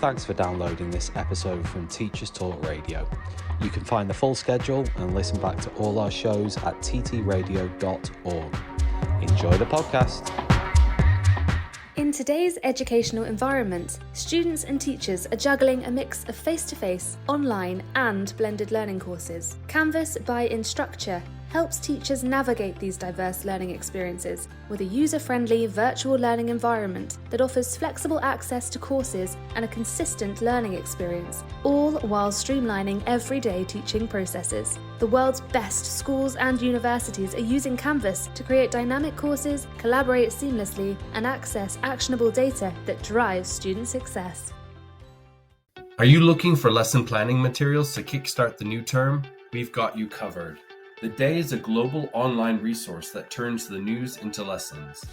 Thanks for downloading this episode from Teachers Talk Radio. You can find the full schedule and listen back to all our shows at ttradio.org. Enjoy the podcast. In today's educational environment, students and teachers are juggling a mix of face-to-face, online and blended learning courses. Canvas by Instructure helps teachers navigate these diverse learning experiences with a user-friendly virtual learning environment that offers flexible access to courses and a consistent learning experience, all while streamlining everyday teaching processes. The world's best schools and universities are using Canvas to create dynamic courses, collaborate seamlessly, and access actionable data that drives student success. Are you looking for lesson planning materials to kickstart the new term? We've got you covered. The Day is a global online resource that turns the news into lessons.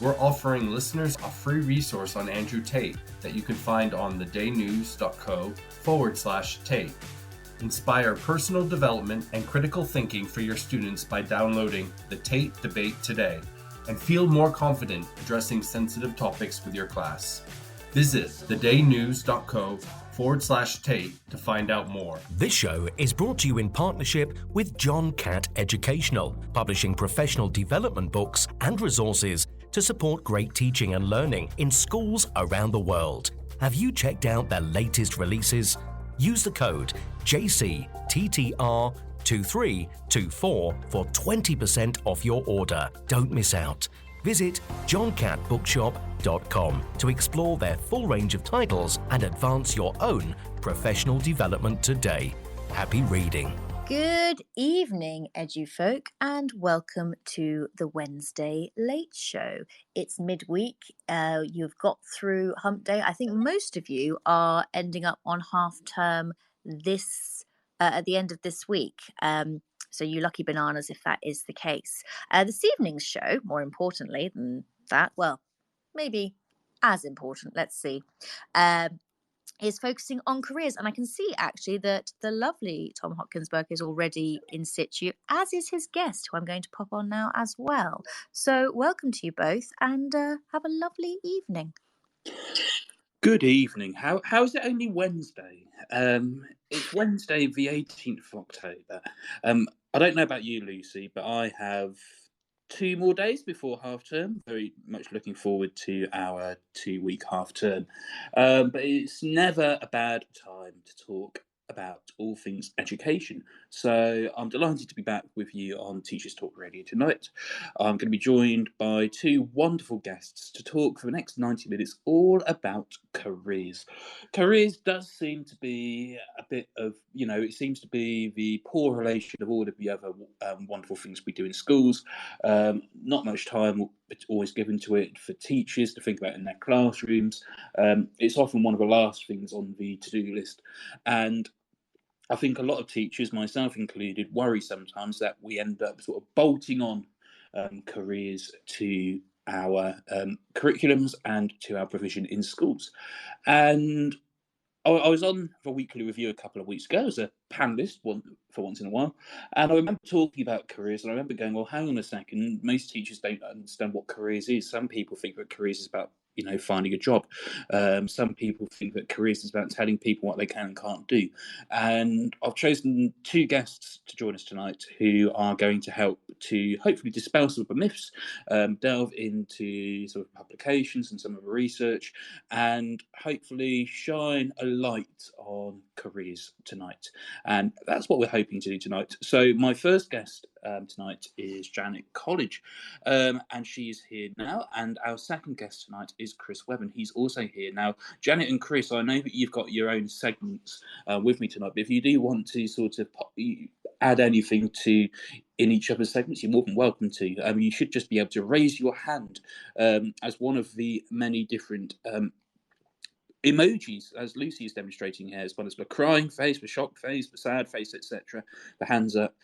We're offering listeners a free resource on Andrew Tate that you can find on thedaynews.co/Tate. Inspire personal development and critical thinking for your students by downloading the Tate Debate today and feel more confident addressing sensitive topics with your class. Visit thedaynews.co/Tate to find out more. This show is brought to you in partnership with John Catt Educational, publishing professional development books and resources to support great teaching and learning in schools around the world. Have you checked out their latest releases? Use the code JCTTR2324 for 20% off your order. Don't miss out. Visit johncattbookshop.com to explore their full range of titles and advance your own professional development today. Happy reading. Good evening, EduFolk, and welcome to the Wednesday Late Show. It's midweek. You've got through Hump Day. I think most of you are ending up on half term at the end of this week. So you lucky bananas if that is the case. This evening's show, more importantly than that, well, maybe as important, let's see, is focusing on careers. And I can see actually that the lovely Tom Hopkins-Burke is already in situ, as is his guest, who I'm going to pop on now as well. So welcome to you both and have a lovely evening. Good evening. How is it only Wednesday? It's Wednesday the 18th of October. I don't know about you, Lucy, but I have 2 more days before half term. Very much looking forward to our 2-week half term. But it's never a bad time to talk about all things education. So I'm delighted to be back with you on Teachers Talk Radio tonight. I'm going to be joined by 2 wonderful guests to talk for the next 90 minutes all about careers. Careers does seem to be a bit of, it seems to be the poor relation of all of the other wonderful things we do in schools. Not much time always given to it for teachers to think about in their classrooms. It's often one of the last things on the to-do list. And I think a lot of teachers, myself included, worry sometimes that we end up sort of bolting on careers to our curriculums and to our provision in schools. And I was on the weekly review a couple of weeks ago as a panellist for once in a while, and I remember talking about careers, and I remember going, well, hang on a second, most teachers don't understand what careers is. Some people think that careers is about finding a job. Some people think that careers is about telling people what they can and can't do. And I've chosen 2 guests to join us tonight who are going to help to hopefully dispel some of the myths, delve into sort of publications and some of the research, and hopefully shine a light on careers tonight. And that's what we're hoping to do tonight. So my first guest tonight is Janet College, and she is here now. And our second guest tonight is Chris Webb, and he's also here now. Janet and Chris, I know that you've got your own segments with me tonight, but if you do want to sort of add anything to in each other's segments, you're more than welcome to. You should just be able to raise your hand as one of the many different emojis, as Lucy is demonstrating here, as well as the crying face, the shocked face, the sad face, etc., the hands up,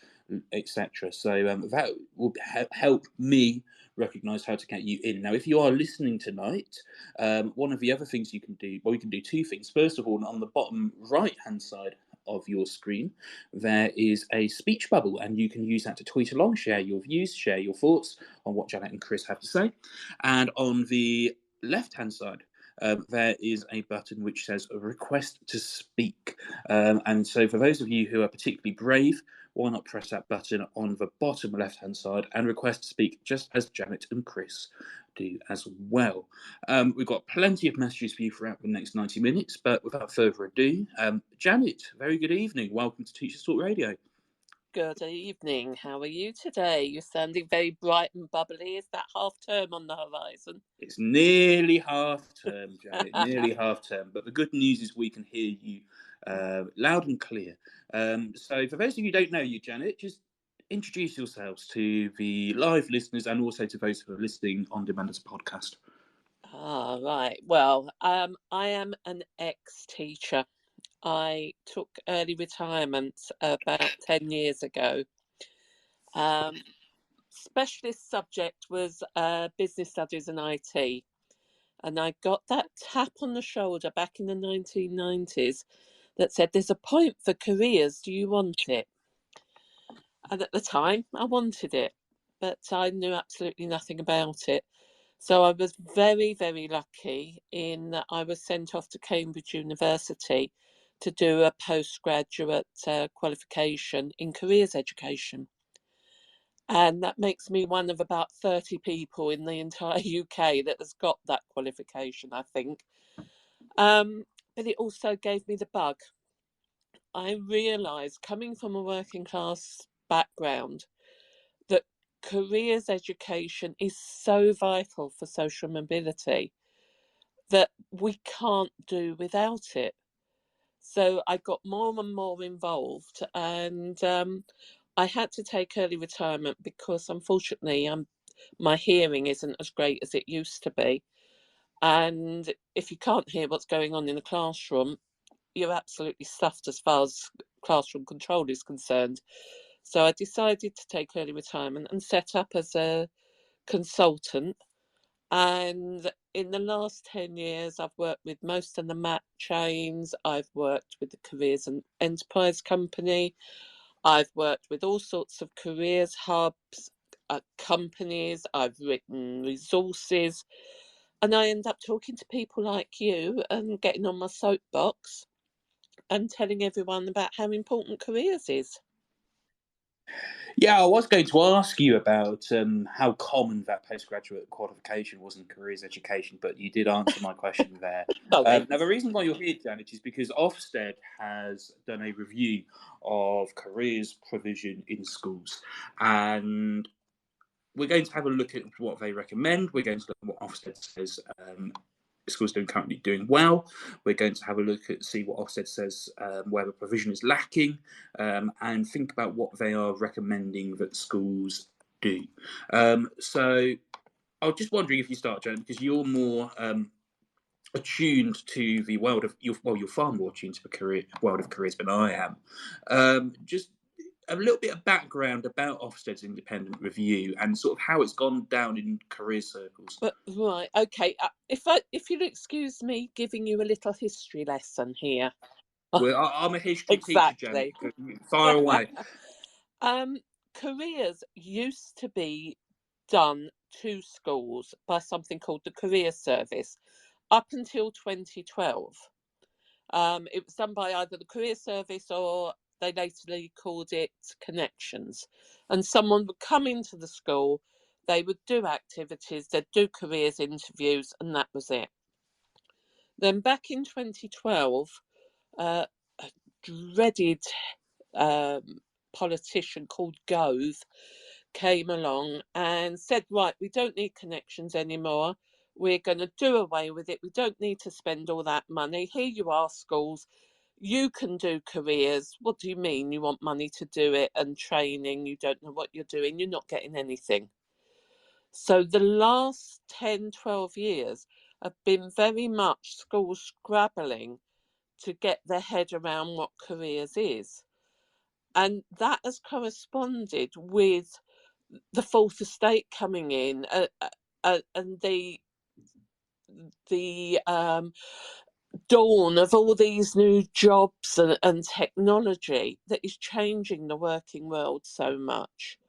etc. So that will help me recognise how to get you in. Now, if you are listening tonight, one of the other things you can do, well, we can do 2 things. First of all, on the bottom right-hand side of your screen, there is a speech bubble, and you can use that to tweet along, share your views, share your thoughts on what Janet and Chris have to say. And on the left-hand side, there is a button which says request to speak. And so for those of you who are particularly brave, why not press that button on the bottom left-hand side and request to speak, just as Janet and Chris do as well. We've got plenty of messages for you throughout the next 90 minutes, but without further ado, Janet, very good evening. Welcome to Teachers Talk Radio. Good evening. How are you today? You're sounding very bright and bubbly. Is that half term on the horizon? It's nearly half term, Janet, nearly half term. But the good news is we can hear you loud and clear. So for those of you who don't know you, Janet, just introduce yourselves to the live listeners and also to those who are listening on demand as a podcast. Right. Well, I am an ex-teacher. I took early retirement about 10 years ago. Specialist subject was business studies and IT. And I got that tap on the shoulder back in the 1990s that said, there's a point for careers. Do you want it? And at the time, I wanted it, but I knew absolutely nothing about it. So I was very, very lucky in that I was sent off to Cambridge University to do a postgraduate qualification in careers education. And that makes me one of about 30 people in the entire UK that has got that qualification, I think. But it also gave me the bug. I realised, coming from a working class background, that careers education is so vital for social mobility that we can't do without it. So I got more and more involved, and I had to take early retirement because, unfortunately, my hearing isn't as great as it used to be. And if you can't hear what's going on in the classroom, you're absolutely stuffed as far as classroom control is concerned. So I decided to take early retirement and set up as a consultant. And in the last 10 years, I've worked with most of the MAT chains. I've worked with the Careers and Enterprise Company. I've worked with all sorts of careers hubs, companies. I've written resources. And I end up talking to people like you and getting on my soapbox and telling everyone about how important careers is. Yeah, I was going to ask you about how common that postgraduate qualification was in careers education, but you did answer my question there. Now, the reason why you're here, Janet, is because Ofsted has done a review of careers provision in schools, and we're going to have a look at what they recommend. We're going to look at what Ofsted says schools are currently doing well. We're going to have a look at see what Ofsted says where the provision is lacking, and think about what they are recommending that schools do. So I was just wondering if you start, Joan, because you're more attuned to the world of you're far more attuned to the world of careers than I am. Just a little bit of background about Ofsted's independent review and sort of how it's gone down in career circles. Right, okay. If you'll excuse me giving you a little history lesson here. Well, I'm a history teacher, Janet. Fire away. Careers used to be done to schools by something called the Career Service up until 2012. It was done by either the Career Service or they latterly called it Connections. And someone would come into the school, they would do activities, they'd do careers interviews, and that was it. Then back in 2012, a dreaded politician called Gove came along and said, right, we don't need Connections anymore. We're going to do away with it. We don't need to spend all that money. Here you are, schools. You can do careers. What do you mean you want money to do it and training? You don't know what you're doing. You're not getting anything. So the last 10, 12 years have been very much schools scrabbling to get their head around what careers is. And that has corresponded with the fourth estate coming in and the dawn of all these new jobs and technology that is changing the working world so much.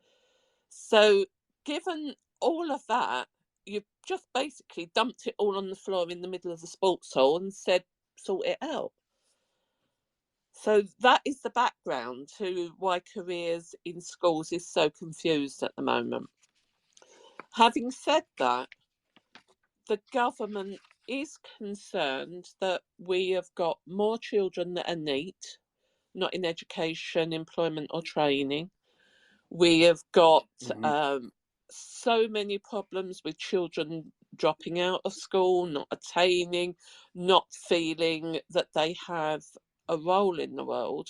So given all of that, you've just basically dumped it all on the floor in the middle of the sports hall and said, sort it out. So that is the background to why careers in schools is so confused at the moment. Having said that, the government is concerned that we have got more children that are NEET, not in education, employment or training. We have got so many problems with children dropping out of school, not attaining, not feeling that they have a role in the world.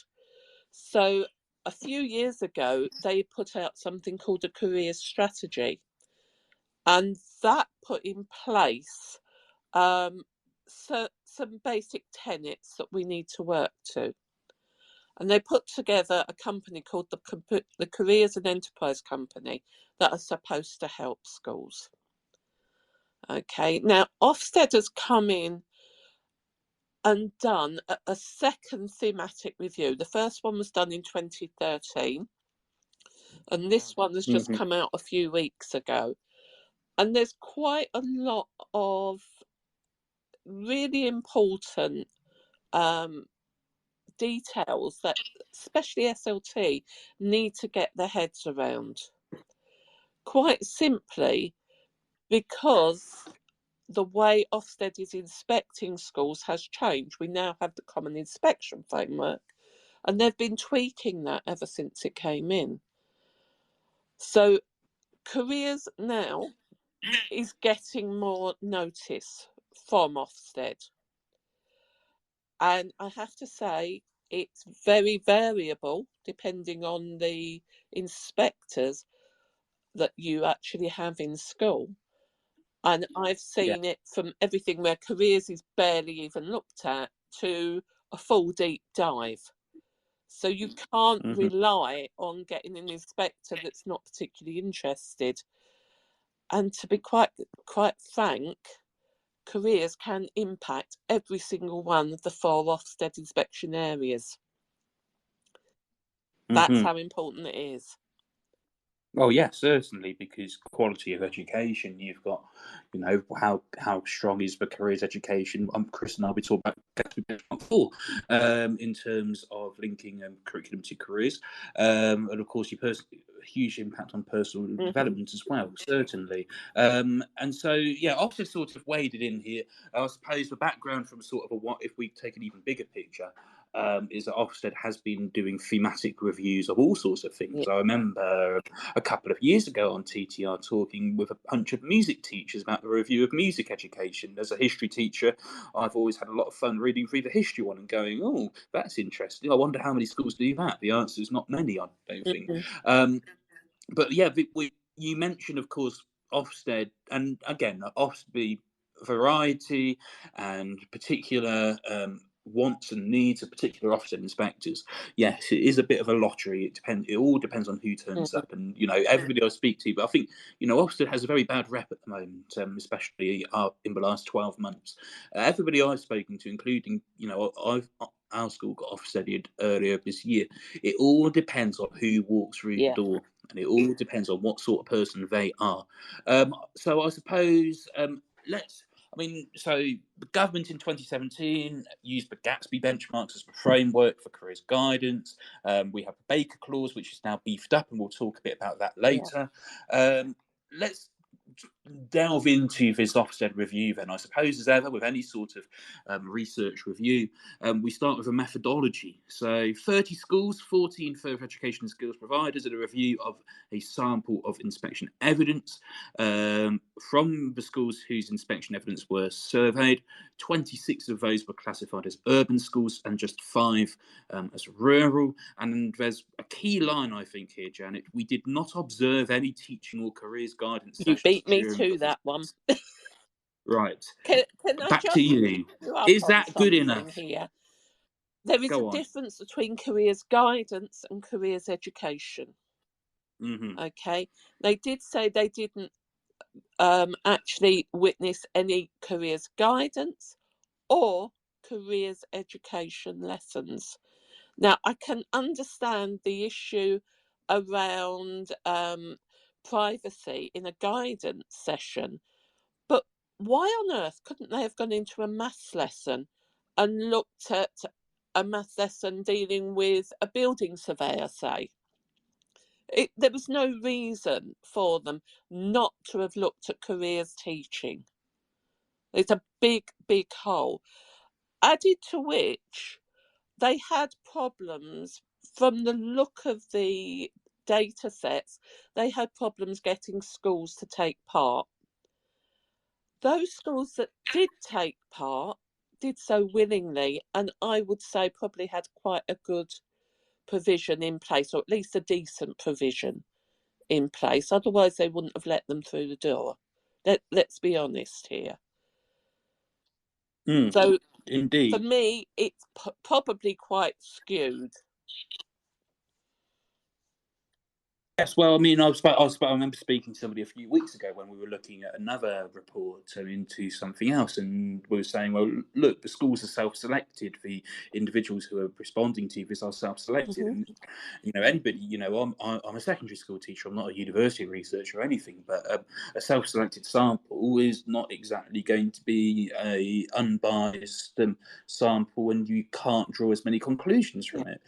So a few years ago, they put out something called a career strategy. And that put in place some basic tenets that we need to work to. And they put together a company called the Careers and Enterprise Company that are supposed to help schools. Okay, now Ofsted has come in and done a second thematic review. The first one was done in 2013, and this one has just come out a few weeks ago. And there's quite a lot of really important details that especially SLT need to get their heads around. Quite simply because the way Ofsted is inspecting schools has changed. We now have the Common Inspection Framework, and they've been tweaking that ever since it came in. So careers now is getting more notice from Ofsted. And I have to say, it's very variable depending on the inspectors that you actually have in school. And I've seen it from everything where careers is barely even looked at to a full deep dive. So you can't rely on getting an inspector that's not particularly interested. And to be quite frank, careers can impact every single one of the 4 Ofsted inspection areas. That's how important it is. Well, yeah, certainly, because quality of education, you've got, how strong is the careers education. Chris and I will be talking about before, in terms of linking curriculum to careers, and of course, a huge impact on personal development as well, certainly. And so, yeah, Ofsted sort of waded in here. I suppose the background from sort of if we take an even bigger picture, is that Ofsted has been doing thematic reviews of all sorts of things. I remember a couple of years ago on TTR talking with a bunch of music teachers about the review of music education. As a history teacher, I've always had a lot of fun reading through the history one and going, oh, that's interesting. I wonder how many schools do that. The answer is not many, I don't think. But yeah, you mentioned, of course, Ofsted, and again, Ofsted variety and particular wants and needs of particular Ofsted inspectors. Yes, it is a bit of a lottery. It all depends on who turns up, and everybody I speak to. But I think Ofsted has a very bad rep at the moment, especially in the last 12 months. Everybody I've spoken to, including our school got Ofsteded earlier this year. It all depends on who walks through the door, and it all depends on what sort of person they are. So I suppose so the government in 2017 used the Gatsby benchmarks as the framework for careers guidance. We have the Baker Clause, which is now beefed up, and we'll talk a bit about that later. Let's delve into this Ofsted review then. I suppose, as ever with any sort of research review, we start with a methodology. So 30 schools, 14 further education and skills providers, and a review of a sample of inspection evidence from the schools whose inspection evidence were surveyed. 26 of those were classified as urban schools and just 5 as rural. And there's a key line, I think, here, Janet. We did not observe any teaching or careers guidance. You beat me to that one. Right. Can I Back just to you. Is that good enough? Here? There is a difference between careers guidance and careers education. Okay. They did say they didn't actually witness any careers guidance or careers education lessons. Now, I can understand the issue around privacy in a guidance session, why on earth couldn't they have gone into a maths lesson and looked at a maths lesson dealing with a building surveyor, say? There was no reason for them not to have looked at careers teaching. It's a big, big hole. Added to which, they had problems from the look of the data sets. They had problems getting schools to take part. Those schools that did take part did so willingly, and I would say probably had quite a good provision in place, or at least a decent provision in place. Otherwise, they wouldn't have let them through the door. Let's be honest here. So, Indeed. for me, it's probably quite skewed. Yes, well, I mean, I remember speaking to somebody a few weeks ago when we were looking at another report into something else, and we were saying, well, look, the schools are self-selected. The individuals who are responding to this are self-selected, and anybody, I'm a secondary school teacher. I'm not a university researcher or anything, but a self-selected sample is not exactly going to be a unbiased sample, and you can't draw as many conclusions from it.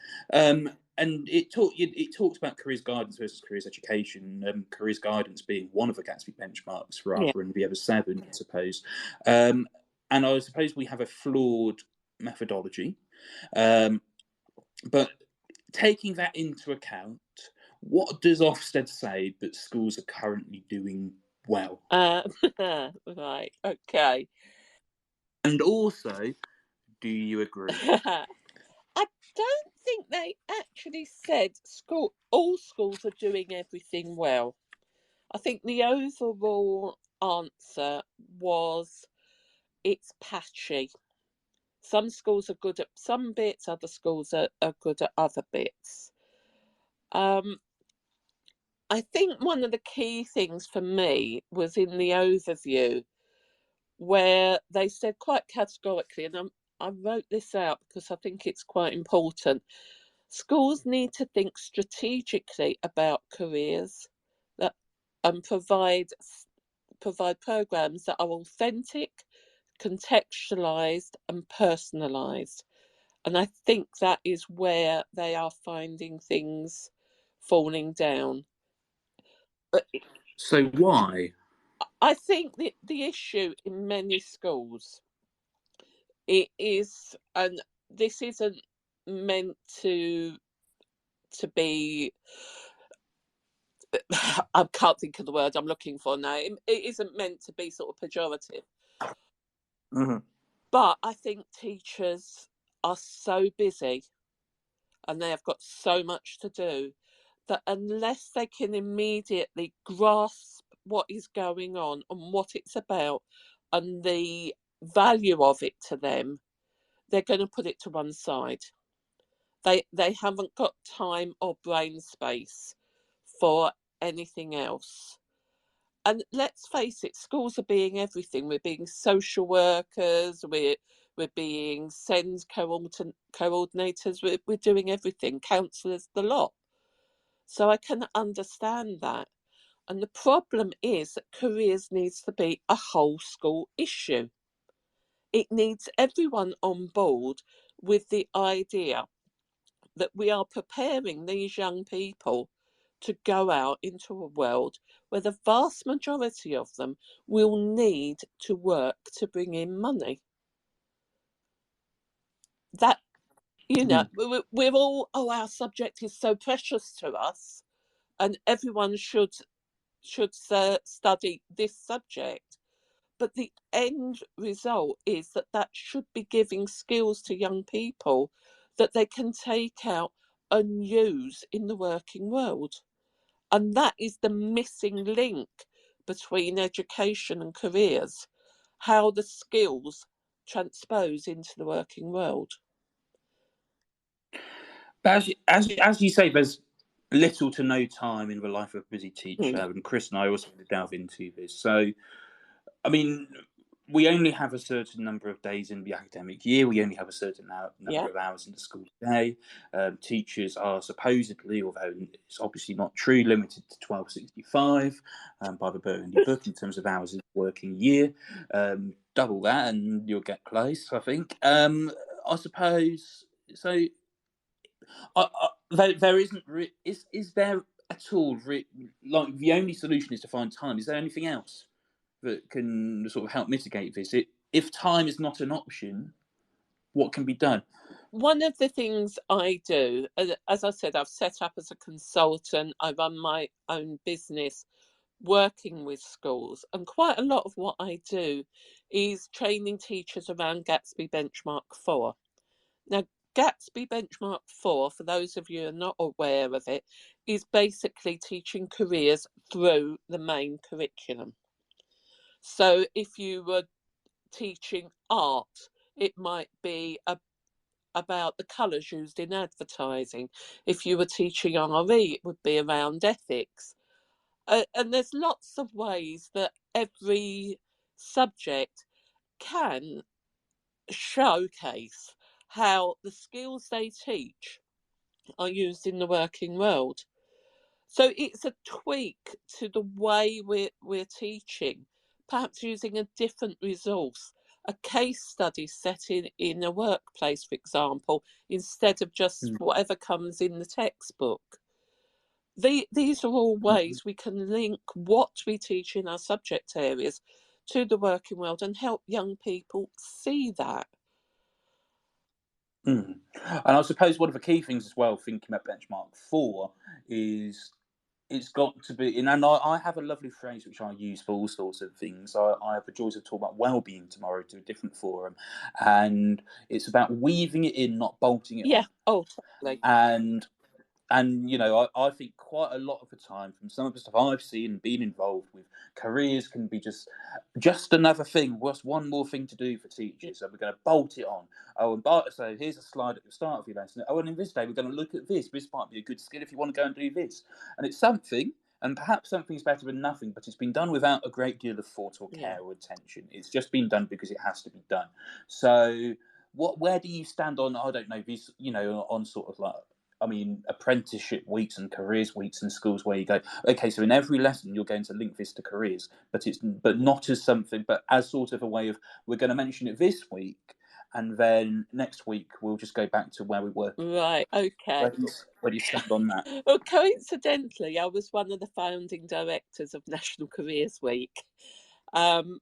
And it talks about careers guidance versus careers education. Careers guidance being one of the Gatsby benchmarks rather than the other 7, I suppose. And I suppose we have a flawed methodology. But taking that into account, what does Ofsted say that schools are currently doing well? Right, okay. And also, do you agree? I don't think they actually said all schools are doing everything well. I think the overall answer was it's patchy. Some schools are good at some bits, other schools are good at other bits. I think one of the key things for me was in the overview where they said quite categorically, and I wrote this out because I think it's quite important. Schools need to think strategically about careers and provide programs that are authentic, contextualised and personalised. And I think that is where they are finding things falling down. So why? I think the issue in many schools it is, and this isn't meant to be I can't think of the word I'm looking for now. It isn't meant to be sort of pejorative. But I think teachers are so busy and they have got so much to do that unless they can immediately grasp what is going on and what it's about and the value of it to them, they're going to put it to one side. They haven't got time or brain space for anything else. And let's face it, schools are being everything. We're being social workers, we're being SEND coordinators, we're doing everything, counsellors, the lot. So I can understand that. And the problem is that careers needs to be a whole school issue. It needs everyone on board with the idea that we are preparing these young people to go out into a world where the vast majority of them will need to work to bring in money. That, we're all, our subject is so precious to us and everyone should study this subject. But the end result is that should be giving skills to young people that they can take out and use in the working world. And that is the missing link between education and careers, how the skills transpose into the working world. But as you say, there's little to no time in the life of a busy teacher, and Chris and I also delve into this. So, I mean, we only have a certain number of days in the academic year. We only have a certain number of hours in the school day. Teachers are supposedly, although it's obviously not true, limited to 1265 by the Burgundy Book in terms of hours in the working year. Double that and you'll get close, I think. I suppose, so there isn't, is there at all, like the only solution is to find time. Is there anything else that can sort of help mitigate this? If time is not an option, what can be done? One of the things I do, as I said, I've set up as a consultant, I run my own business working with schools, and quite a lot of what I do is training teachers around Gatsby Benchmark 4. Now, Gatsby Benchmark 4, for those of you who are not aware of it, is basically teaching careers through the main curriculum. So if you were teaching art, it might be about the colours used in advertising. If you were teaching RE, it would be around ethics. And there's lots of ways that every subject can showcase how the skills they teach are used in the working world. So it's a tweak to the way we're teaching, perhaps using a different resource, a case study set in a workplace, for example, instead of just whatever comes in the textbook. These are all ways we can link what we teach in our subject areas to the working world and help young people see that. And I suppose one of the key things as well, thinking about Benchmark 4, is it's got to be, and I have a lovely phrase which I use for all sorts of things. I have the joys of talking about well-being tomorrow to a different forum, and it's about weaving it in, not bolting it on. Oh, totally. And you know, I think quite a lot of the time, from some of the stuff I've seen and been involved with, careers can be just another thing, just one more thing to do for teachers. So we're going to bolt it on. Oh, and so here's a slide at the start of your lesson. Oh, and in this day we're going to look at this. This might be a good skill if you want to go and do this. And it's something, and perhaps something's better than nothing, but it's been done without a great deal of thought or care or attention. It's just been done because it has to be done. So where do you stand on, I don't know, this, you know, on sort of like, I mean, apprenticeship weeks and careers weeks in schools where you go, okay, so in every lesson you're going to link this to careers, but not as something, but as sort of a way of, we're going to mention it this week, and then next week we'll just go back to where we were. Right, okay. Where do you stand on that? Well, coincidentally, I was one of the founding directors of National Careers Week. And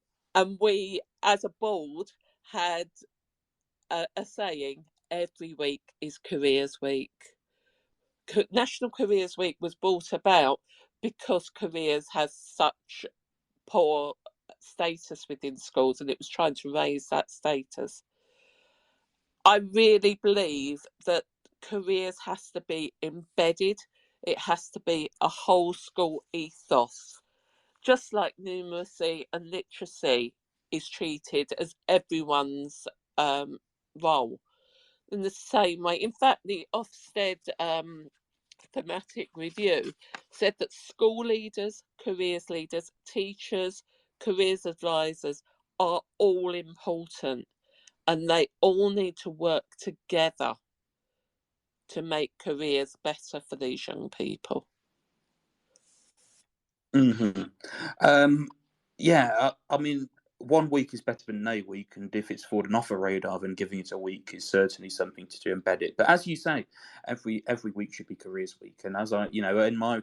we, as a board, had a saying, every week is Careers Week. National Careers Week was brought about because careers has such poor status within schools, and it was trying to raise that status. I really believe that careers has to be embedded. It has to be a whole school ethos, just like numeracy and literacy is treated as everyone's role in the same way. In fact, the Ofsted thematic review said that school leaders, careers leaders, teachers, careers advisors are all important, and they all need to work together to make careers better for these young people. Yeah, I mean, 1 week is better than no week, and if it's fallen off a radar, then giving it a week is certainly something to embed it. But as you say, every week should be Careers Week. And as I, you know, in my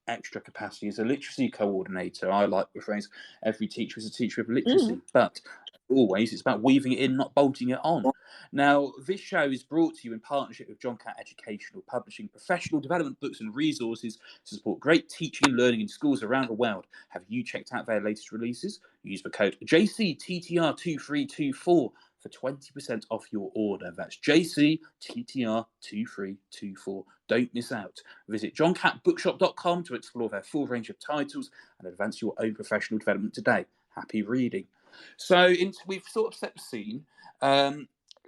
extra capacity as a literacy coordinator, I like the phrase, every teacher is a teacher of literacy. But always, it's about weaving it in, not bolting it on. Now, this show is brought to you in partnership with John Catt Educational, publishing professional development books and resources to support great teaching and learning in schools around the world. Have you checked out their latest releases? Use the code JCTTR2324 for 20% off your order. That's JCTTR2324. Don't miss out. Visit johncattbookshop.com to explore their full range of titles and advance your own professional development today. Happy reading. So we've sort of set the scene.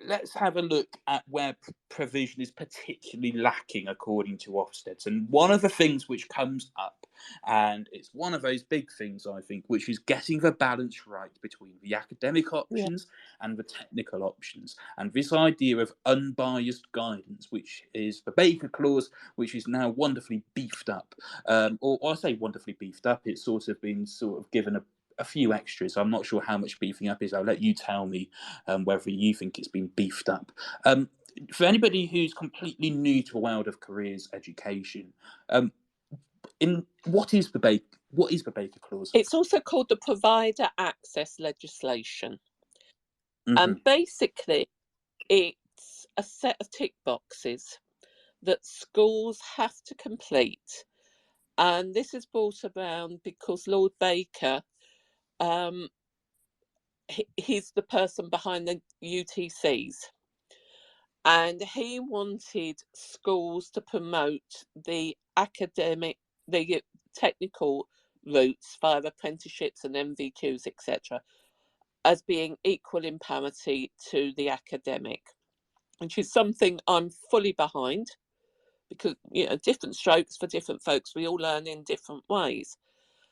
Let's have a look at where provision is particularly lacking according to Ofsted. And one of the things which comes up And it's one of those big things, I think, which is getting the balance right between the academic options and the technical options. And this idea of unbiased guidance, which is the Baker Clause, which is now wonderfully beefed up. Or I say wonderfully beefed up, it's sort of been given a few extras. I'm not sure how much beefing up is. I'll let you tell me whether you think it's been beefed up. For anybody who's completely new to the world of careers education, what is the Baker Clause? It's also called the Provider Access Legislation. And basically, it's a set of tick boxes that schools have to complete. And this is brought around because Lord Baker, he's the person behind the UTCs. And he wanted schools to promote the technical routes via apprenticeships and MVQs, etc., as being equal in parity to the academic, which is something I'm fully behind, because, different strokes for different folks. We all learn in different ways.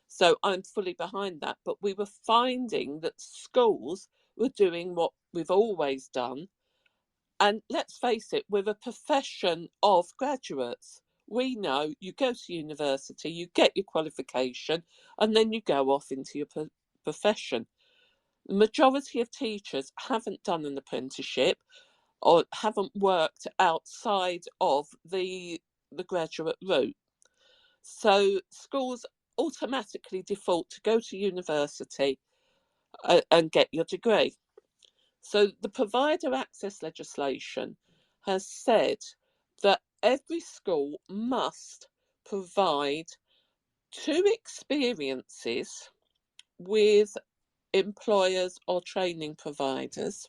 So I'm fully behind that. But we were finding that schools were doing what we've always done. And let's face it, we're a profession of graduates. We know you go to university, you get your qualification, and then you go off into your profession. The majority of teachers haven't done an apprenticeship or haven't worked outside of the graduate route. So schools automatically default to go to university and get your degree. So the provider access legislation has said that every school must provide 2 experiences with employers or training providers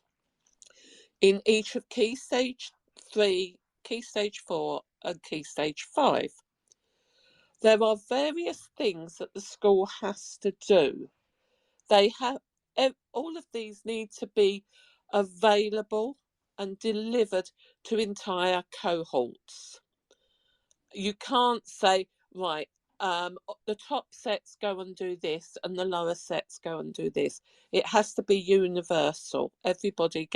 in each of Key Stage 3, Key Stage 4 and Key Stage 5. There are various things that the school has to do. All of these need to be available and delivered to entire cohorts. You can't say, right, the top sets go and do this and the lower sets go and do this. It has to be universal. Everybody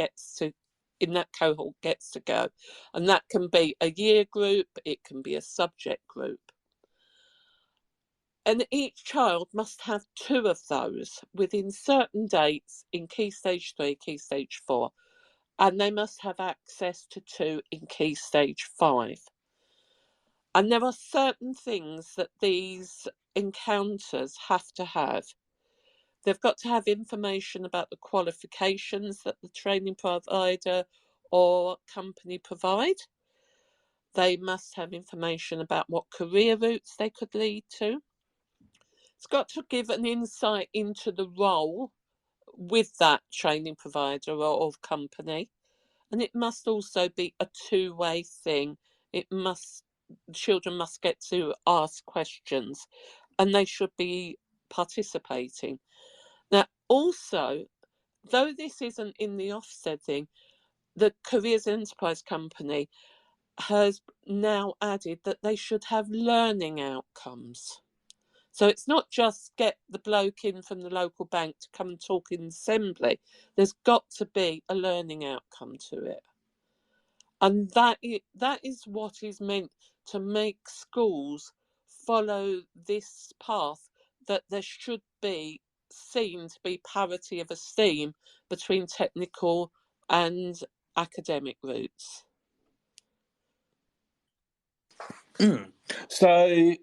in that cohort gets to go. And that can be a year group, it can be a subject group. And each child must have 2 of those within certain dates in Key Stage 3, Key Stage 4. And they must have access to 2 in Key Stage 5. And there are certain things that these encounters have to have. They've got to have information about the qualifications that the training provider or company provide. They must have information about what career routes they could lead to. It's got to give an insight into the role with that training provider or company. And it must also be a 2-way thing. Children must get to ask questions and they should be participating. Now, also, though this isn't in the Ofsted thing, the Careers Enterprise Company has now added that they should have learning outcomes. So it's not just get the bloke in from the local bank to come and talk in assembly. There's got to be a learning outcome to it. And that is what is meant to make schools follow this path, that there should be seen to be parity of esteem between technical and academic routes. So,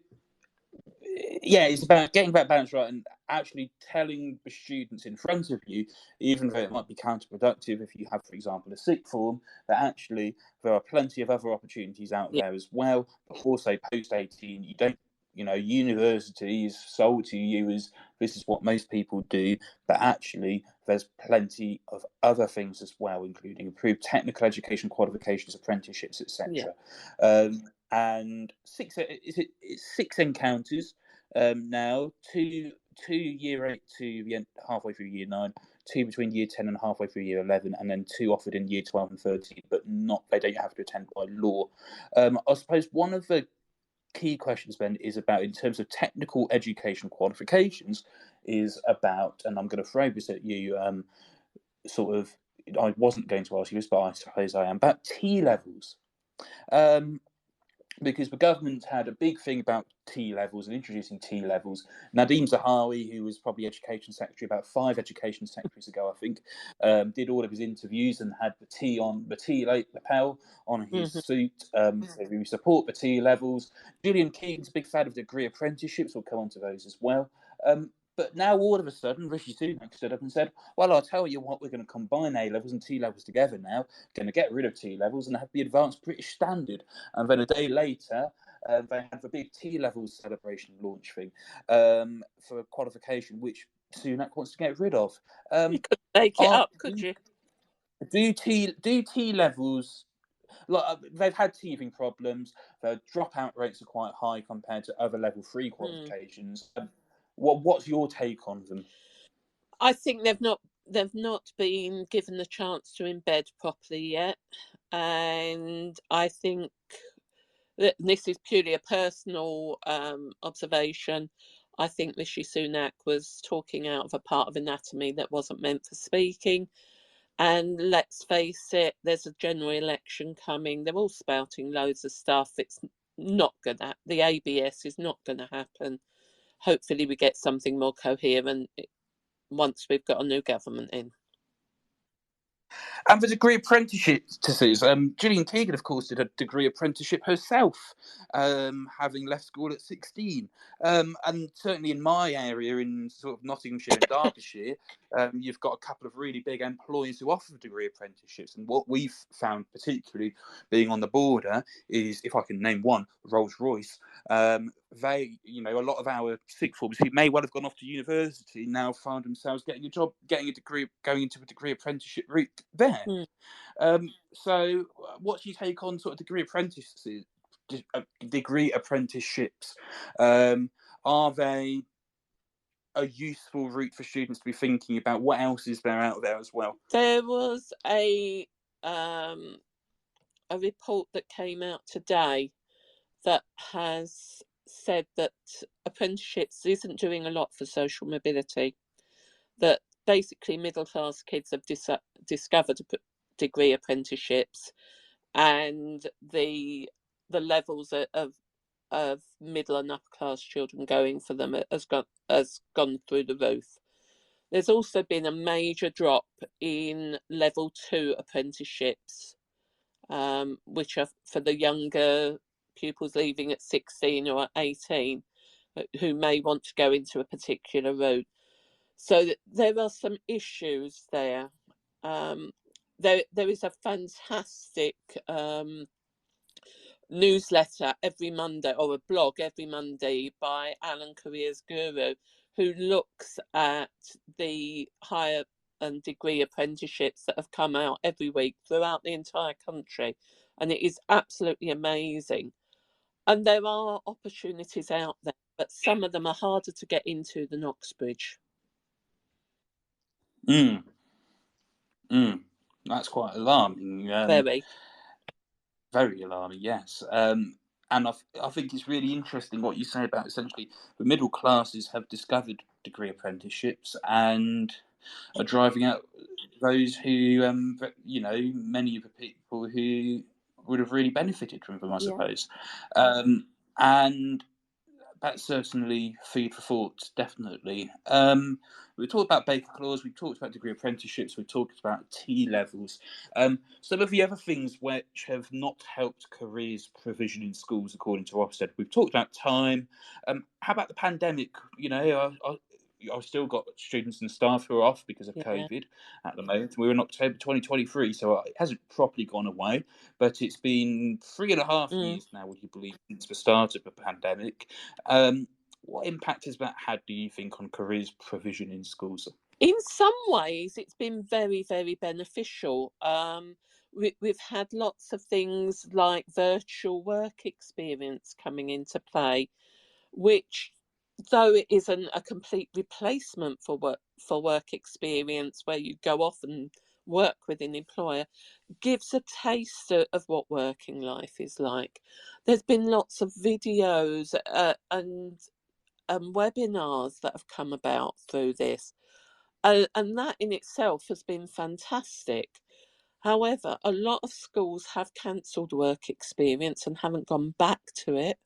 yeah, it's about getting that balance right and actually telling the students in front of you, even though it might be counterproductive if you have, for example, a sixth form, that actually there are plenty of other opportunities out there as well. But also post-18, you don't, university is sold to you as this is what most people do, but actually there's plenty of other things as well, including improved technical education qualifications, apprenticeships, etc. And 6 encounters now, two year 8 to the end, halfway through year 9, 2 between year 10 and halfway through year 11, and then 2 offered in year 12 and 13, but they don't have to attend by law. I suppose one of the key questions, Ben, is about, in terms of technical education qualifications, is about, and I'm going to throw this at you, sort of, I wasn't going to ask you this, but I suppose I am, about T levels. Because the government had a big thing about T levels and introducing T levels. Nadeem Zahawi, who was probably Education Secretary about 5 Education Secretaries ago, I think, did all of his interviews and had the T lapel on his suit. So we support the T levels. Gillian Keating's a big fan of degree apprenticeships. We'll come on to those as well. But now, all of a sudden, Rishi Sunak stood up and said, well, I'll tell you what, we're going to combine A levels and T levels together now, going to get rid of T levels and have the advanced British standard. And then a day later, they had the big T levels celebration launch thing for a qualification, which Sunak wants to get rid of. You couldn't make it up, could you? Do T levels... Like, they've had teething problems. Their dropout rates are quite high compared to other level 3 qualifications. What's your take on them? I think they've not been given the chance to embed properly yet, and I think that this is purely a personal observation. I think Rishi Sunak was talking out of a part of anatomy that wasn't meant for speaking. And let's face it, there's a general election coming. They're all spouting loads of stuff. It's not gonna. The ABS is not going to happen. Hopefully, we get something more coherent once we've got a new government in. And for degree apprenticeships, Gillian Keegan, of course, did a degree apprenticeship herself, having left school at 16. And certainly in my area, in sort of Nottinghamshire and Derbyshire, you've got a couple of really big employers who offer degree apprenticeships. And what we've found, particularly being on the border, is, if I can name one, Rolls-Royce. They, a lot of our sixth forms who may well have gone off to university now find themselves getting a job, getting a degree, going into a degree apprenticeship route there. So what's your take on sort of degree apprenticeships? Are they a useful route for students to be thinking about? What else is there out there as well? There was a report that came out today that has said that apprenticeships isn't doing a lot for social mobility, that basically middle class kids have discovered degree apprenticeships, and the levels of middle and upper class children going for them has gone through the roof. There's also been a major drop in level 2 apprenticeships, which are for the younger pupils leaving at 16 or 18 who may want to go into a particular route. So there are some issues there. There is a fantastic newsletter every Monday, or a blog every Monday, by Alan Careers Guru, who looks at the higher and degree apprenticeships that have come out every week throughout the entire country, and it is absolutely amazing. And there are opportunities out there, but some of them are harder to get into than Oxbridge. That's quite alarming. Very alarming, yes. And I think it's really interesting what you say about, essentially, the middle classes have discovered degree apprenticeships and are driving out those who, many of the people who would have really benefited from them, I suppose. And that's certainly food for thought, definitely. We talked about Baker Clause, we talked about degree apprenticeships, we talked about T levels. Some of the other things which have not helped careers provision in schools, according to Ofsted, we've talked about time. How about the pandemic? I've still got students and staff who are off because of COVID at the moment. We're in October 2023, so it hasn't properly gone away, but it's been 3.5 years now, would you believe, since the start of the pandemic. What impact has that had, do you think, on careers provision in schools? In some ways, it's been very, very beneficial. We've had lots of things like virtual work experience coming into play, which, though it isn't a complete replacement for work experience where you go off and work with an employer gives a taste of what working life is like. There's been lots of videos and webinars that have come about through this, and that in itself has been fantastic. However, a lot of schools have cancelled work experience and haven't gone back to it.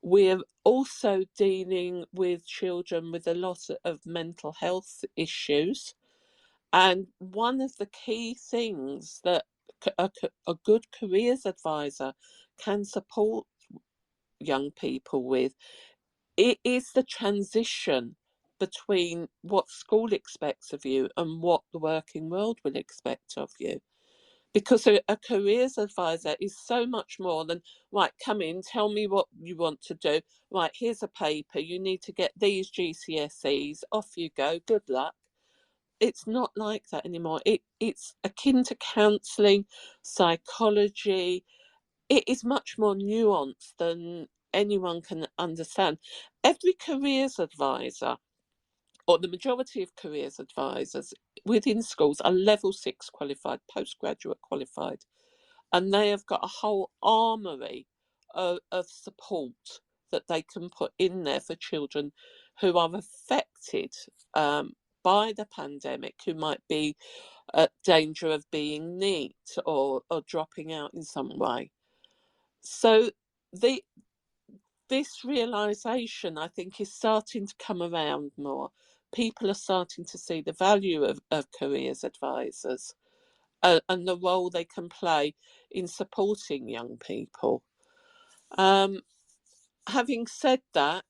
We're also dealing with children with a lot of mental health issues. And one of the key things that a good careers advisor can support young people with, it is the transition between what school expects of you and what the working world will expect of you. Because a careers advisor is so much more than, right, come in, tell me what you want to do. Right, here's a paper, you need to get these GCSEs, off you go, good luck. It's not like that anymore. It's akin to counselling, psychology. It is much more nuanced than anyone can understand. Every careers advisor, or the majority of careers advisors within schools, are level 6 qualified, postgraduate qualified, and they have got a whole armoury of support that they can put in there for children who are affected by the pandemic, who might be at danger of being neat or dropping out in some way. So this realisation, I think, is starting to come around more. People are starting to see the value of careers advisors and the role they can play in supporting young people. Having said that,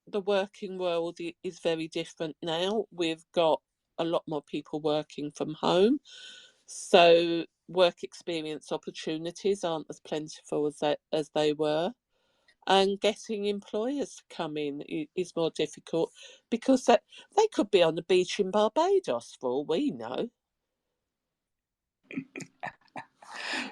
the working world is very different now. We've got a lot more people working from home, so work experience opportunities aren't as plentiful as they were, and getting employers to come in is more difficult because they could be on the beach in Barbados for all we know.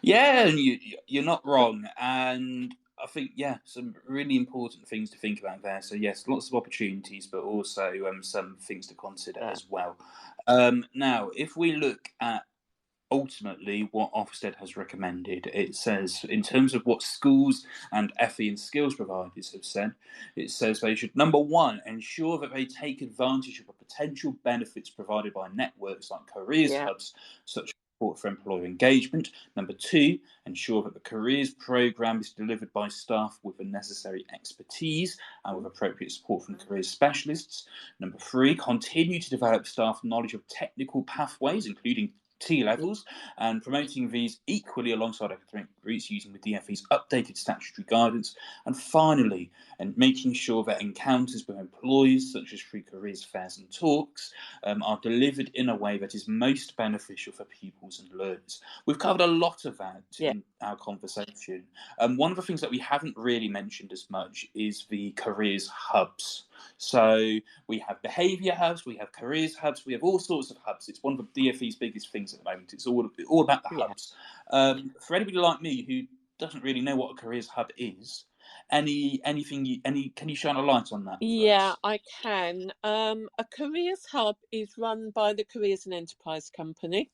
Yeah, and you're not wrong. And I think, yeah, some really important things to think about there. So, yes, lots of opportunities, but also some things to consider as well. Now, if we look at ultimately what Ofsted has recommended, it says, in terms of what schools and FE and skills providers have said, it says they should, number one, ensure that they take advantage of the potential benefits provided by networks like careers hubs, such as support for employer engagement. Number two, ensure that the careers programme is delivered by staff with the necessary expertise and with appropriate support from careers specialists. Number three, continue to develop staff knowledge of technical pathways, including T levels, and promoting these equally alongside academic routes using the DfE's updated statutory guidance. And finally, and making sure that encounters with employees, such as through careers fairs and talks, are delivered in a way that is most beneficial for pupils and learners. We've covered a lot of that in our conversation. One of the things that we haven't really mentioned as much is the careers hubs. So we have behaviour hubs, we have careers hubs, we have all sorts of hubs. It's one of the DfE's biggest things at the moment. It's all about the hubs. For anybody like me who doesn't really know what a careers hub is, can you shine a light on that? Yeah, I can. A careers hub is run by the Careers and Enterprise Company,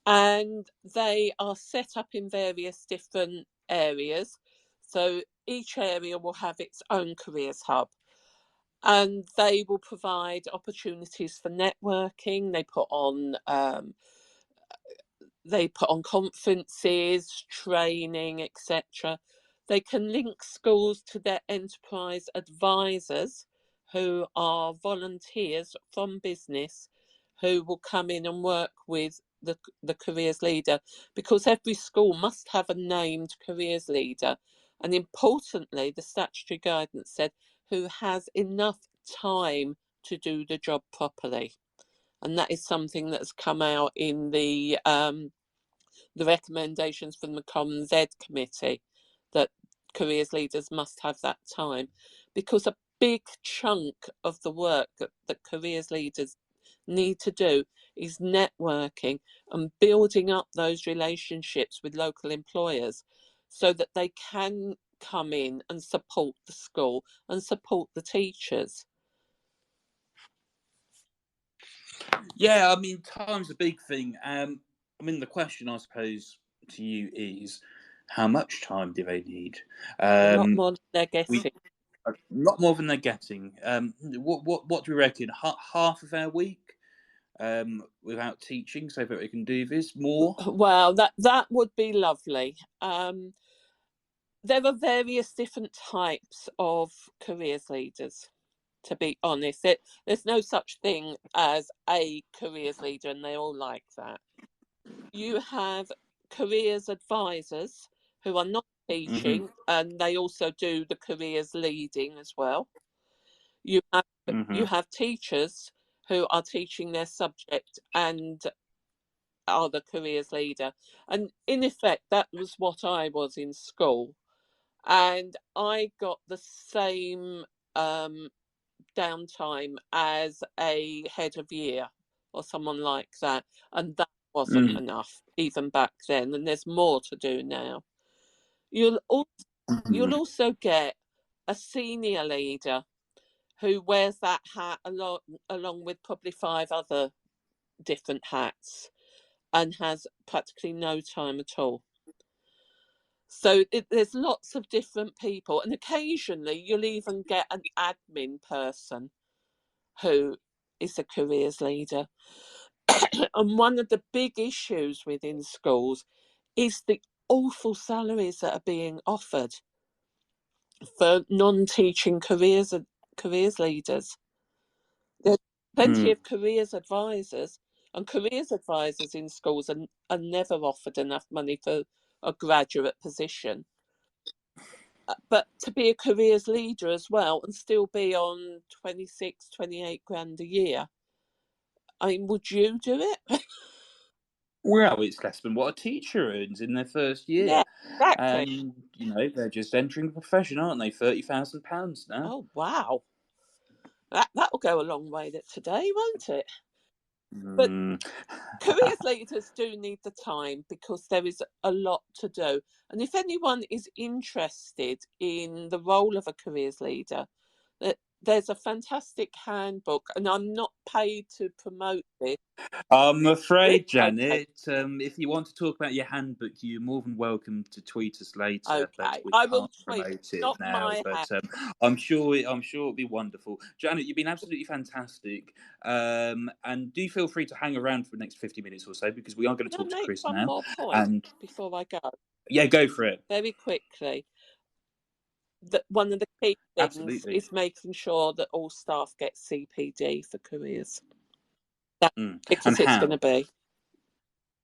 and they are set up in various different areas. So each area will have its own careers hub, and they will provide opportunities for networking. They put on conferences, training, etc. They can link schools to their enterprise advisors, who are volunteers from business who will come in and work with the careers leader, because every school must have a named careers leader. And importantly, the statutory guidance said who has enough time to do the job properly. And that is something that's come out in the recommendations from the Common Z committee, that careers leaders must have that time, because a big chunk of the work that careers leaders need to do is networking and building up those relationships with local employers so that they can come in and support the school and support the teachers. Yeah, I mean, time's a big thing. I mean, the question, I suppose, to you is, how much time do they need? A lot more than they're We getting. a lot more than they're getting. What do we reckon? Half of their week without teaching, so that we can do this more. Well, that would be lovely. There are various different types of careers leaders. To be honest, there's no such thing as a careers leader, and they're all like that. You have careers advisors who are not teaching, and they also do the careers leading as well. You have teachers who are teaching their subject and are the careers leader, and in effect that was what I was in school, and I got the same downtime as a head of year or someone like that, and that wasn't enough even back then, and there's more to do now. You'll also get a senior leader who wears that hat along with probably 5 other different hats and has practically no time at all. So there's lots of different people, and occasionally you'll even get an admin person who is a careers leader. And one of the big issues within schools is the awful salaries that are being offered for non-teaching careers leaders. There's plenty of careers advisors, and careers advisors in schools are never offered enough money for a graduate position. But to be a careers leader as well and still be on 26, 28 grand a year, I mean, would you do it? Well, it's less than what a teacher earns in their first year. Yeah, exactly. And, you know, they're just entering the profession, aren't they? £30,000 now. Oh, wow. That'll go a long way today, won't it? But careers leaders do need the time because there is a lot to do. And if anyone is interested in the role of a careers leader, there's a fantastic handbook, and I'm not paid to promote this. I'm afraid, It's Janet, if you want to talk about your handbook, you're more than welcome to tweet us later. But Okay, we I will can't tweet. promote it Not now. my But hand. I'm sure it'll be wonderful. Janet, you've been absolutely fantastic. And do feel free to hang around for the next 50 minutes or so, because we are going to Can I talk to make Chris one now. more point And before I go? yeah, go for it. Very quickly. That one of the key things Absolutely. is making sure that all staff get CPD for careers. That's because it's going to be.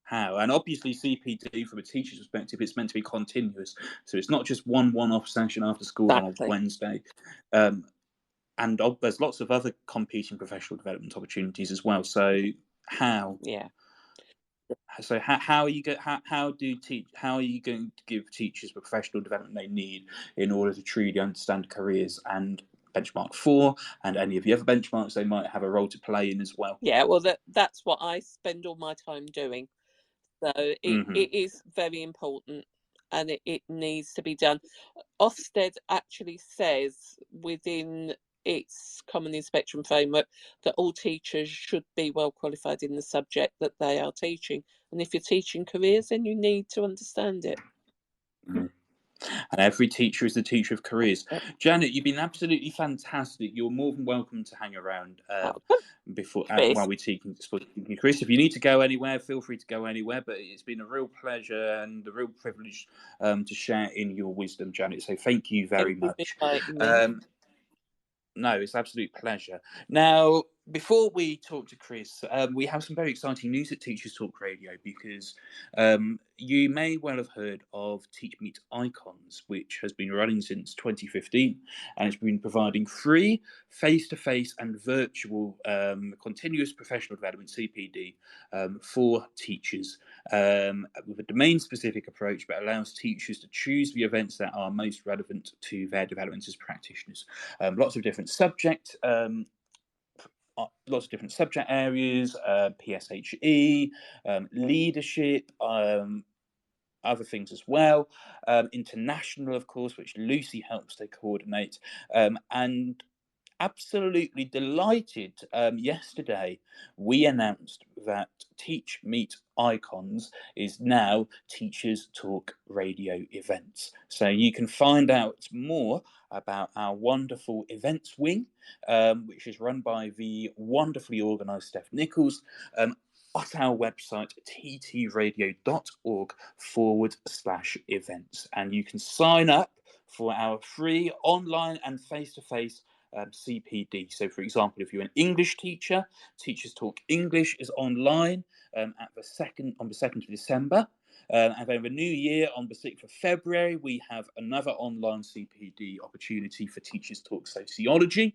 How? And obviously CPD, from a teacher's perspective, it's meant to be continuous. So it's not just one-off session after school on a Wednesday. And there's lots of other competing professional development opportunities as well. So how? Yeah. So how are you how are you going to give teachers the professional development they need in order to truly understand careers and benchmark 4 and any of the other benchmarks they might have a role to play in as well? Yeah, well, that's what I spend all my time doing. So it is very important, and it needs to be done. Ofsted actually says within its Common Inspection Framework that all teachers should be well qualified in the subject that they are teaching. And if you're teaching careers, then you need to understand it. And every teacher is the teacher of careers. Janet, you've been absolutely fantastic. You're more than welcome to hang around while we're speaking to Chris. If you need to go anywhere, feel free to go anywhere. But it's been a real pleasure and a real privilege to share in your wisdom, Janet. So thank you very much. No, it's an absolute pleasure. Now, before we talk to Chris, we have some very exciting news at Teachers Talk Radio, because you may well have heard of Teach Meet Icons, which has been running since 2015, and it's been providing free face-to-face and virtual continuous professional development, CPD, for teachers, with a domain-specific approach that allows teachers to choose the events that are most relevant to their development as practitioners. Lots of different subject areas, PSHE, leadership, other things as well, international, of course, which Lucy helps to coordinate, and absolutely delighted. Yesterday, we announced that Teach Meet Icons is now Teachers Talk Radio Events. So you can find out more about our wonderful events wing, which is run by the wonderfully organised Steph Nichols, at our website, ttradio.org/events. And you can sign up for our free online and face-to-face CPD. So, for example, if you're an English teacher, Teachers Talk English is online on the 2nd of December. And then the new year, on the 6th of February, we have another online CPD opportunity for Teachers Talk Sociology.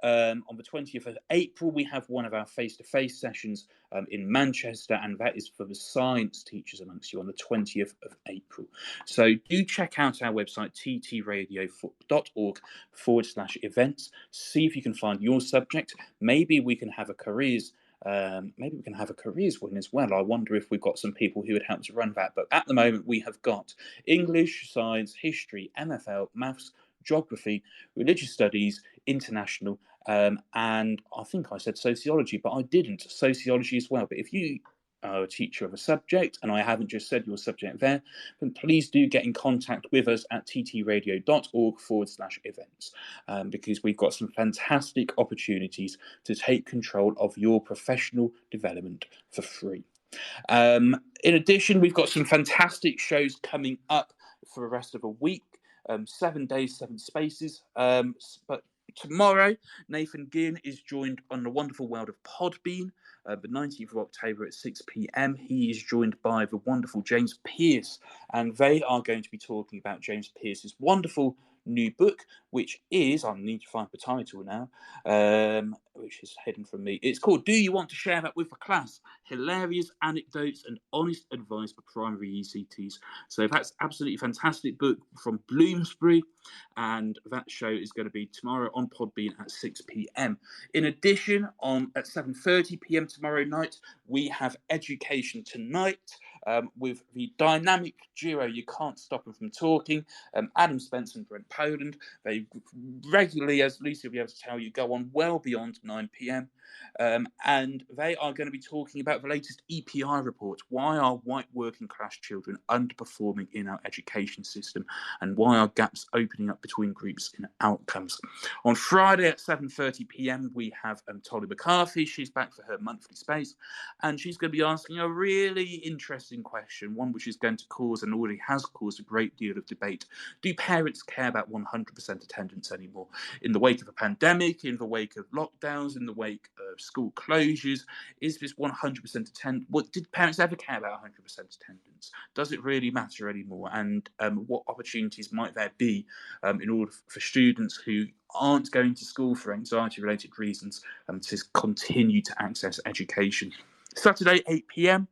On the 20th of April, we have one of our face-to-face sessions in Manchester, and that is for the science teachers amongst you on the 20th of April. So do check out our website, ttradio.org/events. See if you can find your subject. Maybe we can have a careers wing as well. I wonder if we've got some people who would help to run that. But at the moment, we have got English, science, history, MFL, maths, geography, religious studies, international, and I think I said sociology, but I didn't. Sociology as well. But if you are a teacher of a subject, and I haven't just said your subject there, then please do get in contact with us at ttradio.org/events, because we've got some fantastic opportunities to take control of your professional development for free. In addition, we've got some fantastic shows coming up for the rest of the week. 7 days, 7 spaces. But tomorrow, Nathan Ginn is joined on the wonderful world of Podbean. The 19th of October at 6 p.m. He is joined by the wonderful James Pearce, and they are going to be talking about James Pearce's wonderful new book, which is, I need to find the title now, which is hidden from me. It's called Do You Want to Share That With the Class? Hilarious Anecdotes and Honest Advice for Primary ECTs. So that's absolutely fantastic book from Bloomsbury, and that show is going to be tomorrow on Podbean at 6 p.m. In addition, at 7:30 p.m. tomorrow night, we have Education Tonight, with the dynamic duo You Can't Stop Them From Talking, Adam Spence and Brent Poland. They regularly, as Lucy will be able to tell you, go on well beyond 9 p.m. And they are going to be talking about the latest EPI report. Why are white working class children underperforming in our education system, and why are gaps opening up between groups in outcomes? On Friday at 7:30 p.m. we have Tolly McCarthy. She's back for her monthly space, and she's going to be asking a really interesting question, one which is going to cause, and already has caused, a great deal of debate. Do parents care about 100% attendance anymore? In the wake of a pandemic, in the wake of lockdowns, in the wake of school closures, is this 100% attendance? Did parents ever care about 100% attendance? Does it really matter anymore? And what opportunities might there be in order for students who aren't going to school for anxiety-related reasons to continue to access education? Saturday, 8 p.m,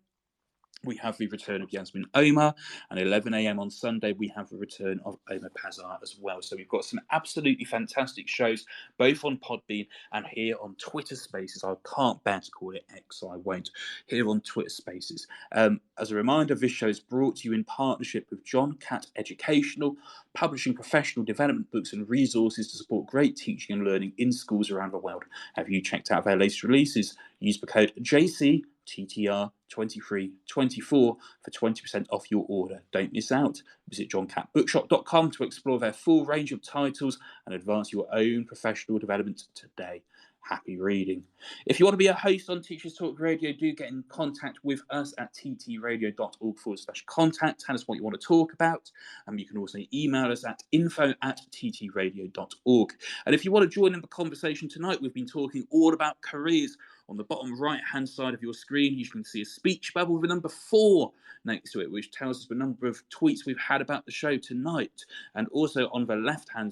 we have the return of Yasmin Omar, and 11 a.m. on Sunday we have the return of Omar Pazar as well. So we've got some absolutely fantastic shows, both on Podbean and here on Twitter Spaces. I can't bear to call it X, so I won't. Here on Twitter Spaces. As a reminder, this show is brought to you in partnership with John Catt Educational, publishing professional development books and resources to support great teaching and learning in schools around the world. Have you checked out their latest releases? Use the code JCTTR2324 for 20% off your order. Don't miss out. Visit johncattbookshop.com to explore their full range of titles and advance your own professional development today. Happy reading. If you want to be a host on Teachers Talk Radio, do get in contact with us at ttradio.org/contact. Tell us what you want to talk about. You can also email us at info@ttradio.org. And if you want to join in the conversation tonight, we've been talking all about careers. On the bottom right-hand side of your screen, you can see a speech bubble with a number 4 next to it, which tells us the number of tweets we've had about the show tonight. And also on the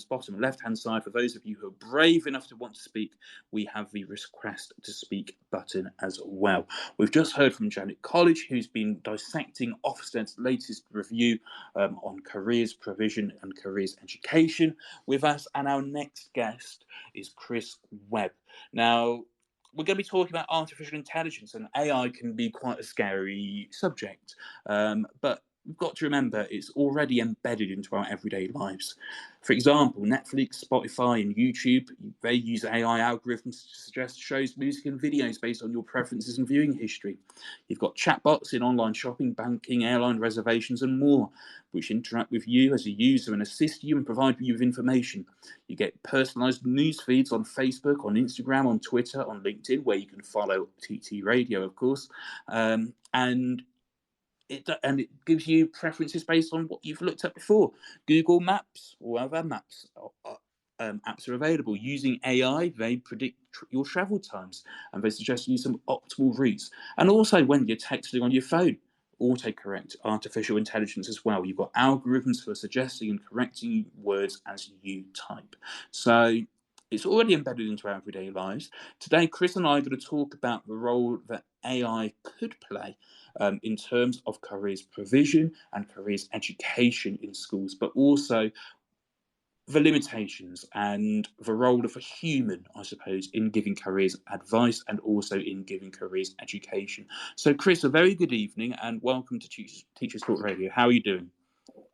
bottom left-hand side, for those of you who are brave enough to want to speak, we have the request to speak button as well. We've just heard from Janet College, who's been dissecting Ofsted's latest review on careers provision and careers education with us. And our next guest is Chris Webb. Now, we're going to be talking about artificial intelligence, and AI can be quite a scary subject. But we've got to remember it's already embedded into our everyday lives. For example, Netflix, Spotify, and YouTube, they use AI algorithms to suggest shows, music, and videos based on your preferences and viewing history. You've got chatbots in online shopping, banking, airline reservations, and more, which interact with you as a user and assist you and provide you with information. You get personalised news feeds on Facebook, on Instagram, on Twitter, on LinkedIn, where you can follow TT Radio, of course, and it gives you preferences based on what you've looked at before. Google Maps or other maps apps are available. Using AI, they predict your travel times and they suggest you some optimal routes. And also when you're texting on your phone, autocorrect, artificial intelligence as well. You've got algorithms for suggesting and correcting words as you type. So it's already embedded into our everyday lives. Today, Chris and I are going to talk about the role that AI could play in terms of careers provision and careers education in schools, but also the limitations and the role of a human, I suppose, in giving careers advice and also in giving careers education. So, Chris, a very good evening and welcome to Teachers Talk Radio. How are you doing?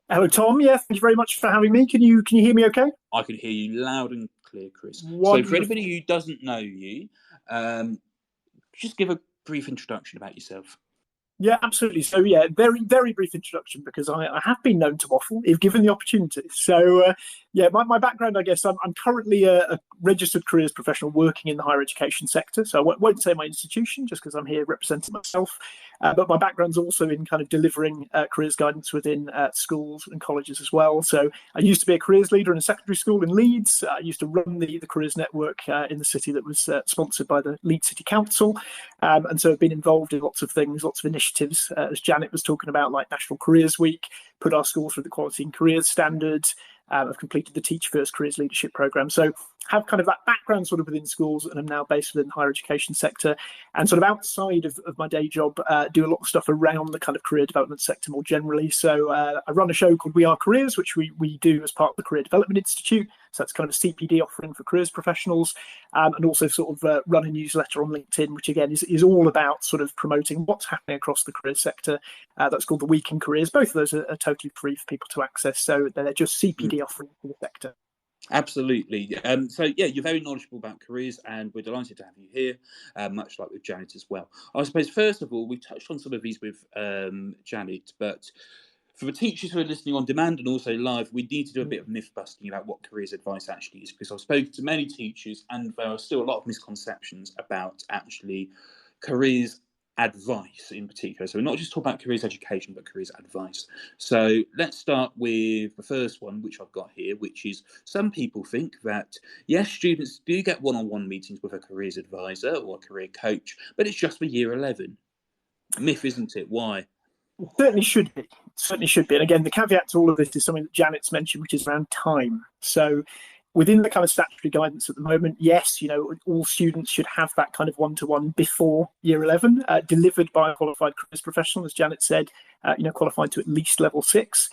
Hello, Tom. Yeah, thank you very much for having me. Can you hear me okay? I can hear you loud and clear, Chris. Wonderful. So for anybody who doesn't know you, just give a brief introduction about yourself. Yeah, absolutely. So, yeah, very, very brief introduction because I have been known to waffle if given the opportunity. So, my background, I guess, I'm currently a registered careers professional working in the higher education sector. So I won't say my institution just because I'm here representing myself. But my background's also in kind of delivering careers guidance within schools and colleges as well. So I used to be a careers leader in a secondary school in Leeds. I used to run the careers network in the city that was sponsored by the Leeds City Council. And so I've been involved in lots of things, lots of initiatives, as Janet was talking about, like National Careers Week, put our school through the Quality in Careers standards. I've completed the Teach First Careers Leadership Programme. So have kind of that background sort of within schools, and I'm now based within the higher education sector. And sort of outside of my day job, do a lot of stuff around the kind of career development sector more generally. So I run a show called We Are Careers, which we do as part of the Career Development Institute. So that's kind of a CPD offering for careers professionals, and also sort of run a newsletter on LinkedIn, which again is all about sort of promoting what's happening across the careers sector. That's called the Week in Careers. Both of those are totally free for people to access. So they're just CPD offerings for the sector. Absolutely. So, yeah, you're very knowledgeable about careers and we're delighted to have you here, much like with Janet as well. I suppose, first of all, we've touched on some of these with Janet, but for the teachers who are listening on demand and also live, we need to do a bit of myth busting about what careers advice actually is, because I've spoken to many teachers and there are still a lot of misconceptions about actually careers advice in particular. So we're not just talking about careers education, but careers advice. So let's start with the first one, which I've got here, which is some people think that, yes, students do get one-on-one meetings with a careers advisor or a career coach, but it's just for year 11. Myth, isn't it? Why? Certainly should be. Certainly should be. And again, the caveat to all of this is something that Janet's mentioned, which is around time. So within the kind of statutory guidance at the moment, yes, all students should have that kind of one-to-one before year 11, delivered by a qualified careers professional, as Janet said, qualified to at least level 6.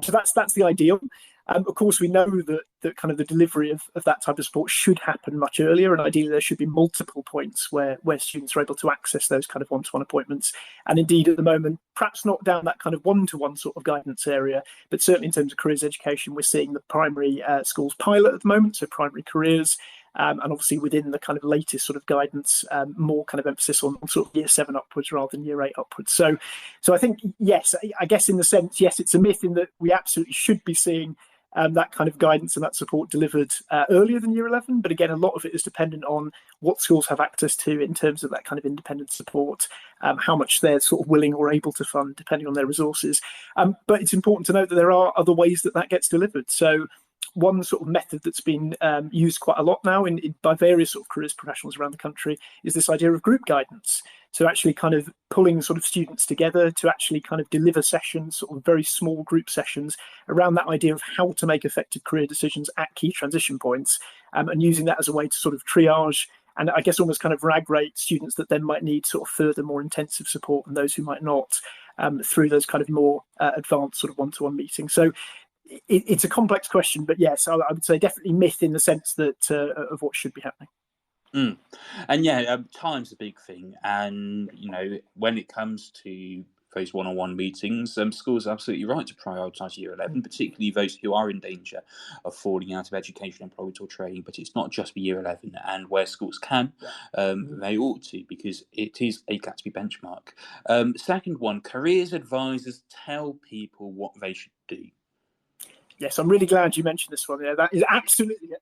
So that's the ideal. Of course, we know that kind of the delivery of that type of support should happen much earlier, and ideally there should be multiple points where students are able to access those kind of one-to-one appointments. And indeed, at the moment, perhaps not down that kind of one-to-one sort of guidance area, but certainly in terms of careers education, we're seeing the primary schools pilot at the moment, so primary careers. And obviously within the kind of latest sort of guidance, more kind of emphasis on sort of year 7 upwards rather than year 8 upwards. So I think, yes, I guess in the sense, yes, it's a myth in that we absolutely should be seeing that kind of guidance and that support delivered earlier than year 11. But again, a lot of it is dependent on what schools have access to in terms of that kind of independent support, how much they're sort of willing or able to fund, depending on their resources. But it's important to note that there are other ways that gets delivered. So one sort of method that's been used quite a lot now by various sort of careers professionals around the country is this idea of group guidance. So actually kind of pulling sort of students together to actually kind of deliver sessions, sort of very small group sessions around that idea of how to make effective career decisions at key transition points, and using that as a way to sort of triage and I guess almost kind of rag rate students that then might need sort of further, more intensive support and those who might not, through those kind of more advanced sort of one-to-one meetings. So it's a complex question, but yes, I would say definitely myth in the sense that of what should be happening. And yeah, time's a big thing. And, when it comes to those one-on-one meetings, schools are absolutely right to prioritise Year 11, particularly those who are in danger of falling out of education, employment or training. But it's not just for Year 11, and where schools can, they ought to, because it is a Gatsby benchmark. Second one, careers advisors tell people what they should do. Yes, I'm really glad you mentioned this one. Yeah, that is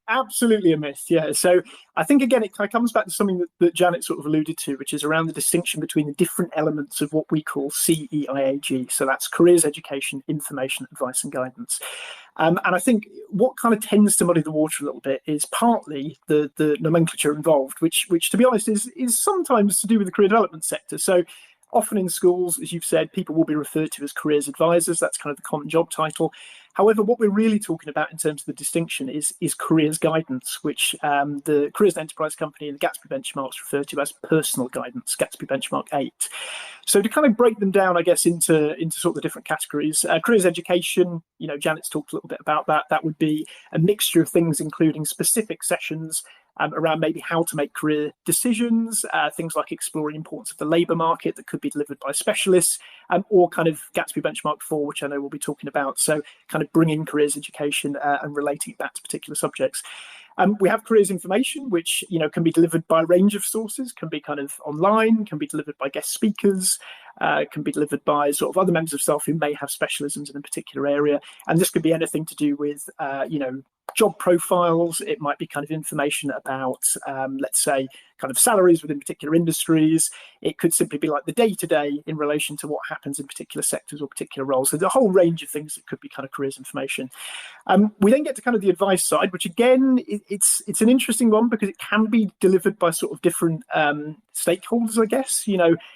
absolutely a myth. Yeah, so I think again it kind of comes back to something that Janet sort of alluded to, which is around the distinction between the different elements of what we call CEIAG. So that's careers, education, information, advice, and guidance. And I think what kind of tends to muddy the water a little bit is partly the nomenclature involved, which to be honest is sometimes to do with the career development sector. So often in schools, as you've said, people will be referred to as careers advisors. That's kind of the common job title. However, what we're really talking about in terms of the distinction is careers guidance, which the Careers and Enterprise Company and the Gatsby benchmarks refer to as personal guidance, Gatsby benchmark 8. So to kind of break them down, I guess, into sort of the different categories, careers education, Janet's talked a little bit about that. That would be a mixture of things, including specific sessions around maybe how to make career decisions, things like exploring importance of the labour market that could be delivered by specialists, or kind of Gatsby Benchmark 4, which I know we'll be talking about. So kind of bringing careers education and relating it back to particular subjects. We have careers information, which can be delivered by a range of sources, can be kind of online, can be delivered by guest speakers, can be delivered by sort of other members of staff who may have specialisms in a particular area. And this could be anything to do with, job profiles. It might be kind of information about, let's say, kind of salaries within particular industries. It could simply be like the day-to-day in relation to what happens in particular sectors or particular roles. So there's a whole range of things that could be kind of careers information. We then get to kind of the advice side, which again, it's an interesting one because it can be delivered by sort of different stakeholders, I guess.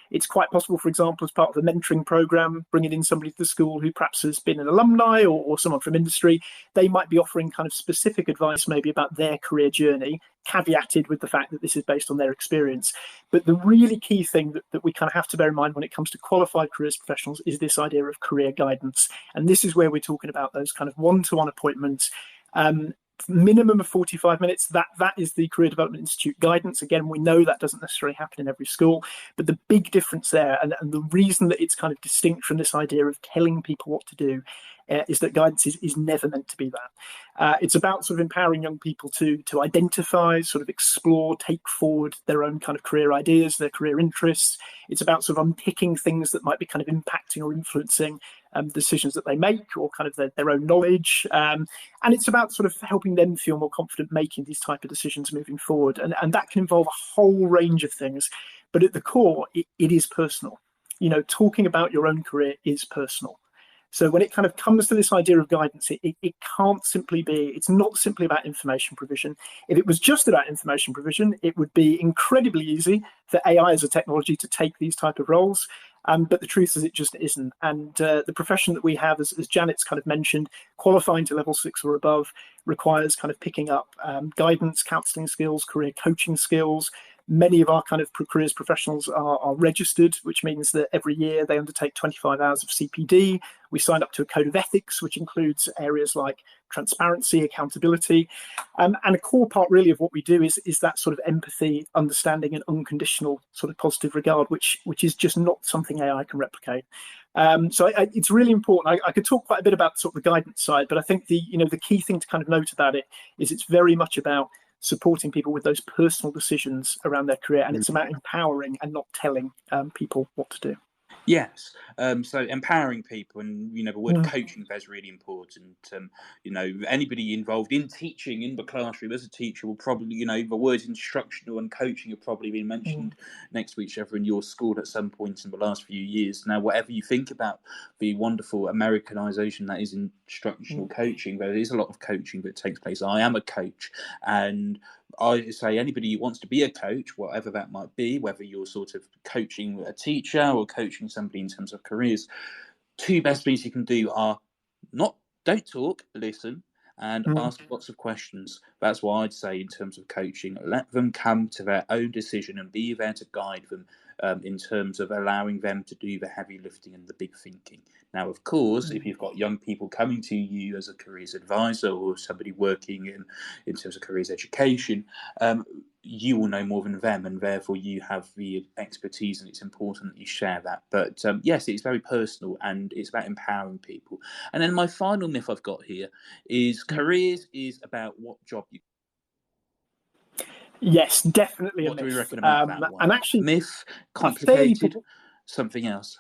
It's quite possible, for example, as part of a mentoring program, bringing in somebody to the school who perhaps has been an alumni or someone from industry. They might be offering kind of specific advice maybe about their career journey, caveated with the fact that this is based on their experience. But the really key thing that we kind of have to bear in mind when it comes to qualified careers professionals is this idea of career guidance. And this is where we're talking about those kind of one-to-one appointments, minimum of 45 minutes. That is the Career Development Institute guidance. Again, we know that doesn't necessarily happen in every school, but the big difference there, and the reason that it's kind of distinct from this idea of telling people what to do, is that guidance is never meant to be that. It's about sort of empowering young people to identify, sort of explore, take forward their own kind of career ideas, their career interests. It's about sort of unpicking things that might be kind of impacting or influencing decisions that they make, or kind of their own knowledge. And it's about sort of helping them feel more confident making these type of decisions moving forward. And that can involve a whole range of things. But at the core, it is personal. Talking about your own career is personal. So when it kind of comes to this idea of guidance, it can't simply be, it's not simply about information provision. If it was just about information provision, it would be incredibly easy for AI as a technology to take these type of roles. But the truth is it just isn't. And the profession that we have, as Janet's kind of mentioned, qualifying to level 6 or above requires kind of picking up guidance, counselling skills, career coaching skills. Many of our kind of careers professionals are registered, which means that every year they undertake 25 hours of CPD. We sign up to a code of ethics, which includes areas like transparency, accountability. And a core part really of what we do is that sort of empathy, understanding and unconditional sort of positive regard, which is just not something AI can replicate. So it's really important. I could talk quite a bit about sort of the guidance side, but I think the key thing to kind of note about it is it's very much about supporting people with those personal decisions around their career, and it's about empowering and not telling people what to do. Yes, so empowering people, and the word coaching there is really important. Anybody involved in teaching in the classroom as a teacher will probably, the words instructional and coaching have probably been mentioned next to each other in your school at some point in the last few years. Now, whatever you think about the wonderful Americanization that is instructional coaching, there is a lot of coaching that takes place. I am a coach, and I say anybody who wants to be a coach, whatever that might be, whether you're sort of coaching a teacher or coaching somebody in terms of careers, two best things you can do are don't talk, listen, and ask lots of questions. That's what I'd say in terms of coaching. Let them come to their own decision and be there to guide them in terms of allowing them to do the heavy lifting and the big thinking. Now, of course, if you've got young people coming to you as a careers advisor or somebody working in terms of careers education, you will know more than them, and therefore you have the expertise, and it's important that you share that. But yes, it's very personal, and it's about empowering people. And then my final myth I've got here is careers is about what job you. Yes, definitely What a do we myth. reckon about that one? And actually, myth, a fairly complicated, something else.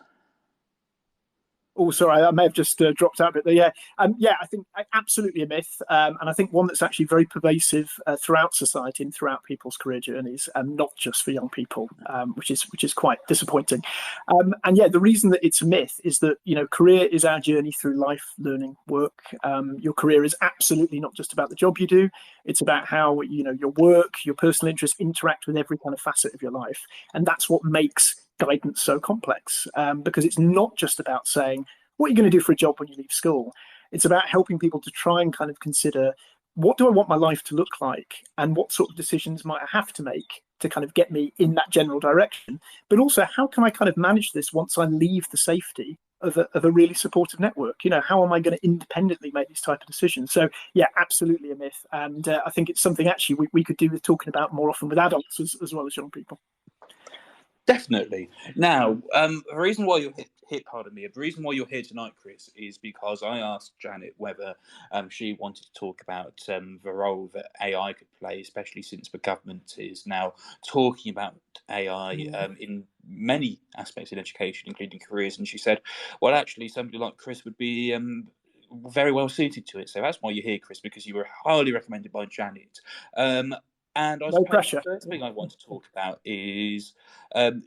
Oh, sorry, I may have just dropped out a bit there. Yeah, I think absolutely a myth, and I think one that's actually very pervasive throughout society and throughout people's career journeys, and not just for young people, which is quite disappointing. And yeah, the reason that it's a myth is that career is our journey through life, learning, work. Your career is absolutely not just about the job you do; it's about how your work, your personal interests interact with every kind of facet of your life, and that's what makes guidance so complex, because it's not just about saying what you're going to do for a job when you leave school. It's about helping people to try and kind of consider, what do I want my life to look like, and what sort of decisions might I have to make to kind of get me in that general direction, but also how can I kind of manage this once I leave the safety of a really supportive network. How am I going to independently make these type of decisions? So yeah, absolutely a myth, and I think it's something actually we could do with talking about more often with adults as well as young people. Definitely. Now, the reason why you're the reason why you're here tonight, Chris, is because I asked Janet whether she wanted to talk about the role that AI could play, especially since the government is now talking about AI in many aspects in education, including careers. And she said, well, actually, somebody like Chris would be very well suited to it. So that's why you're here, Chris, because you were highly recommended by Janet. And I suppose the first thing I want to talk about is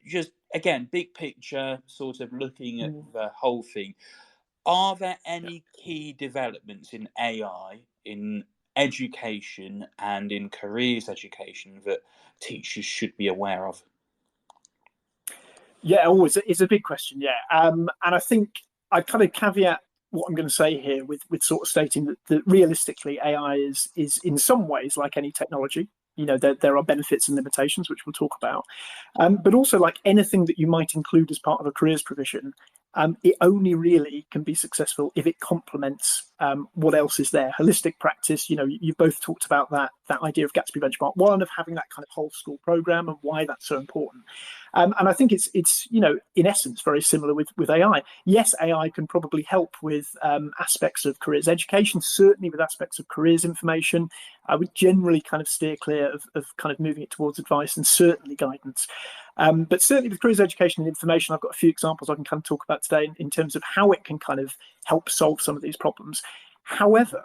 just, again, big picture, sort of looking at the whole thing. Are there any key developments in AI, in education and in careers education that teachers should be aware of? Yeah, always. It's a big question, yeah. And I think I kind of caveat what I'm going to say here with sort of stating that realistically AI is in some ways like any technology. There are benefits and limitations, which we'll talk about. But also, like anything that you might include as part of a careers provision, it only really can be successful if it complements what else is there. Holistic practice, you've both talked about that idea of Gatsby Benchmark 1, of having that kind of whole school program and why that's so important. And I think it's in essence very similar with AI. Yes, AI can probably help with aspects of careers education, certainly with aspects of careers information. I would generally kind of steer clear of kind of moving it towards advice and certainly guidance. But certainly with careers education and information, I've got a few examples I can kind of talk about today in terms of how it can kind of help solve some of these problems. However,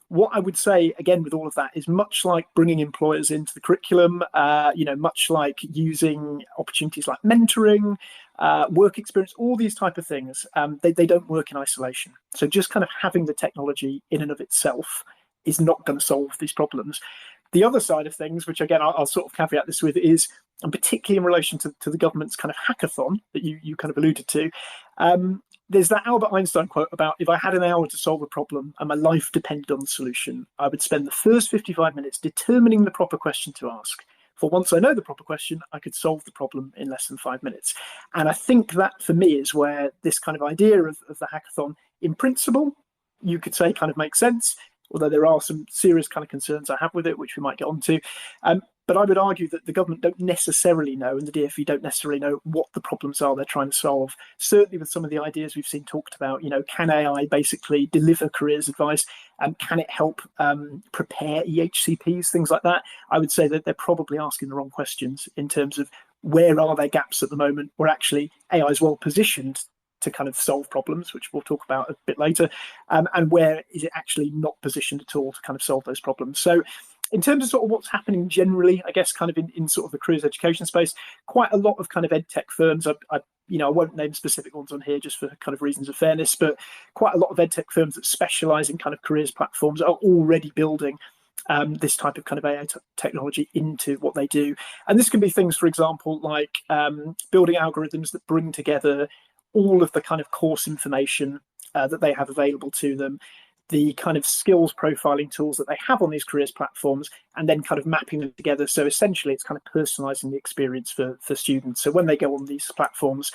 what I would say, again, with all of that is much like bringing employers into the curriculum, much like using opportunities like mentoring, work experience, all these type of things, they don't work in isolation. So just kind of having the technology in and of itself is not going to solve these problems. The other side of things, which again, I'll sort of caveat this with, is, and particularly in relation to the government's kind of hackathon that you kind of alluded to, there's that Albert Einstein quote about, if I had an hour to solve a problem and my life depended on the solution, I would spend the first 55 minutes determining the proper question to ask. For once I know the proper question, I could solve the problem in less than 5 minutes. And I think that, for me, is where this kind of idea of the hackathon, in principle, you could say kind of makes sense, although there are some serious kind of concerns I have with it, which we might get onto. But I would argue that the government don't necessarily know, and the DfE don't necessarily know what the problems are they're trying to solve. Certainly with some of the ideas we've seen talked about, can AI basically deliver careers advice? And can it help prepare EHCPs, things like that? I would say that they're probably asking the wrong questions in terms of where are there gaps at the moment where actually AI is well positioned to kind of solve problems, which we'll talk about a bit later, and where is it actually not positioned at all to kind of solve those problems. So in terms of sort of what's happening generally, I guess kind of in sort of the careers education space, quite a lot of kind of ed tech firms, I won't name specific ones on here just for kind of reasons of fairness, but quite a lot of ed tech firms that specialize in kind of careers platforms are already building this type of kind of AI technology into what they do. And this can be things, for example, like building algorithms that bring together all of the kind of course information that they have available to them, the kind of skills profiling tools that they have on these careers platforms, and then kind of mapping them together. So essentially, it's kind of personalizing the experience for students. So when they go on these platforms,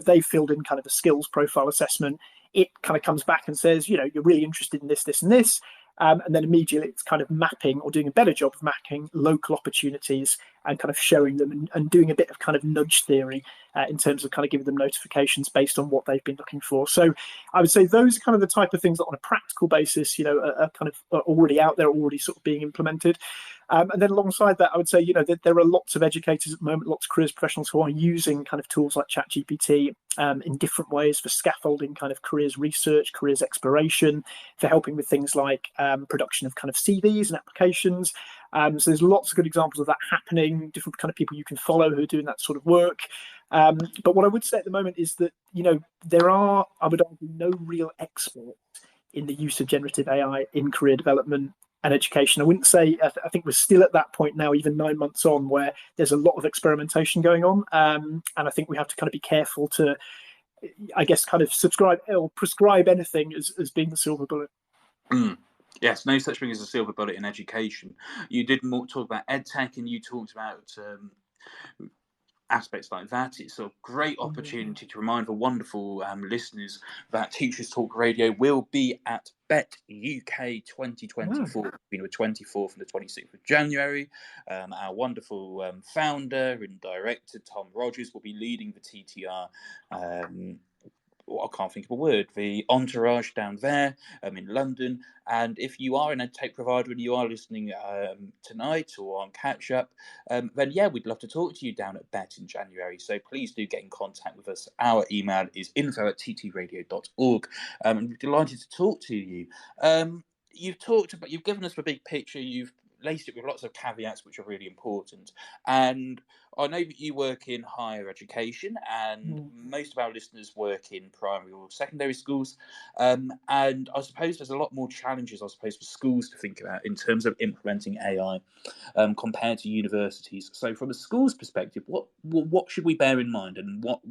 they've filled in kind of a skills profile assessment. It kind of comes back and says, you're really interested in this, this, and this. And then immediately it's kind of mapping or doing a better job of mapping local opportunities and kind of showing them and doing a bit of kind of nudge theory in terms of kind of giving them notifications based on what they've been looking for. So I would say those are kind of the type of things that on a practical basis, are kind of already out there, already sort of being implemented. And then alongside that, I would say, that there are lots of educators at the moment, lots of careers professionals who are using kind of tools like ChatGPT in different ways for scaffolding kind of careers research, careers exploration, for helping with things like production of kind of CVs and applications. So there's lots of good examples of that happening, different kind of people you can follow who are doing that sort of work. But what I would say at the moment is that, there are, I would argue, no real experts in the use of generative AI in career development and education. I wouldn't say, I think we're still at that point now, even 9 months on, where there's a lot of experimentation going on. And I think we have to kind of be careful to, I guess, kind of subscribe or prescribe anything as being the silver bullet. Yes, no such thing as a silver bullet in education. You did more talk about EdTech, and you talked about aspects like that. It's a great opportunity to remind the wonderful listeners that Teachers Talk Radio will be at BET UK 2024 between the 24th and the 26th of January. Our wonderful founder and director, Tom Rogers, will be leading the TTR I can't think of a word, the entourage down there in London. And if you are an EdTech provider and you are listening tonight or on catch up, then yeah, we'd love to talk to you down at BET in January. So please do get in contact with us. Our email is info@ttradio.org. And we're delighted to talk to you. You've given us the big picture. You've laced it with lots of caveats, which are really important. And I know that you work in higher education, and most of our listeners work in primary or secondary schools. And I suppose there's a lot more challenges, for schools to think about in terms of implementing AI compared to universities. So from a school's perspective, what should we bear in mind, and what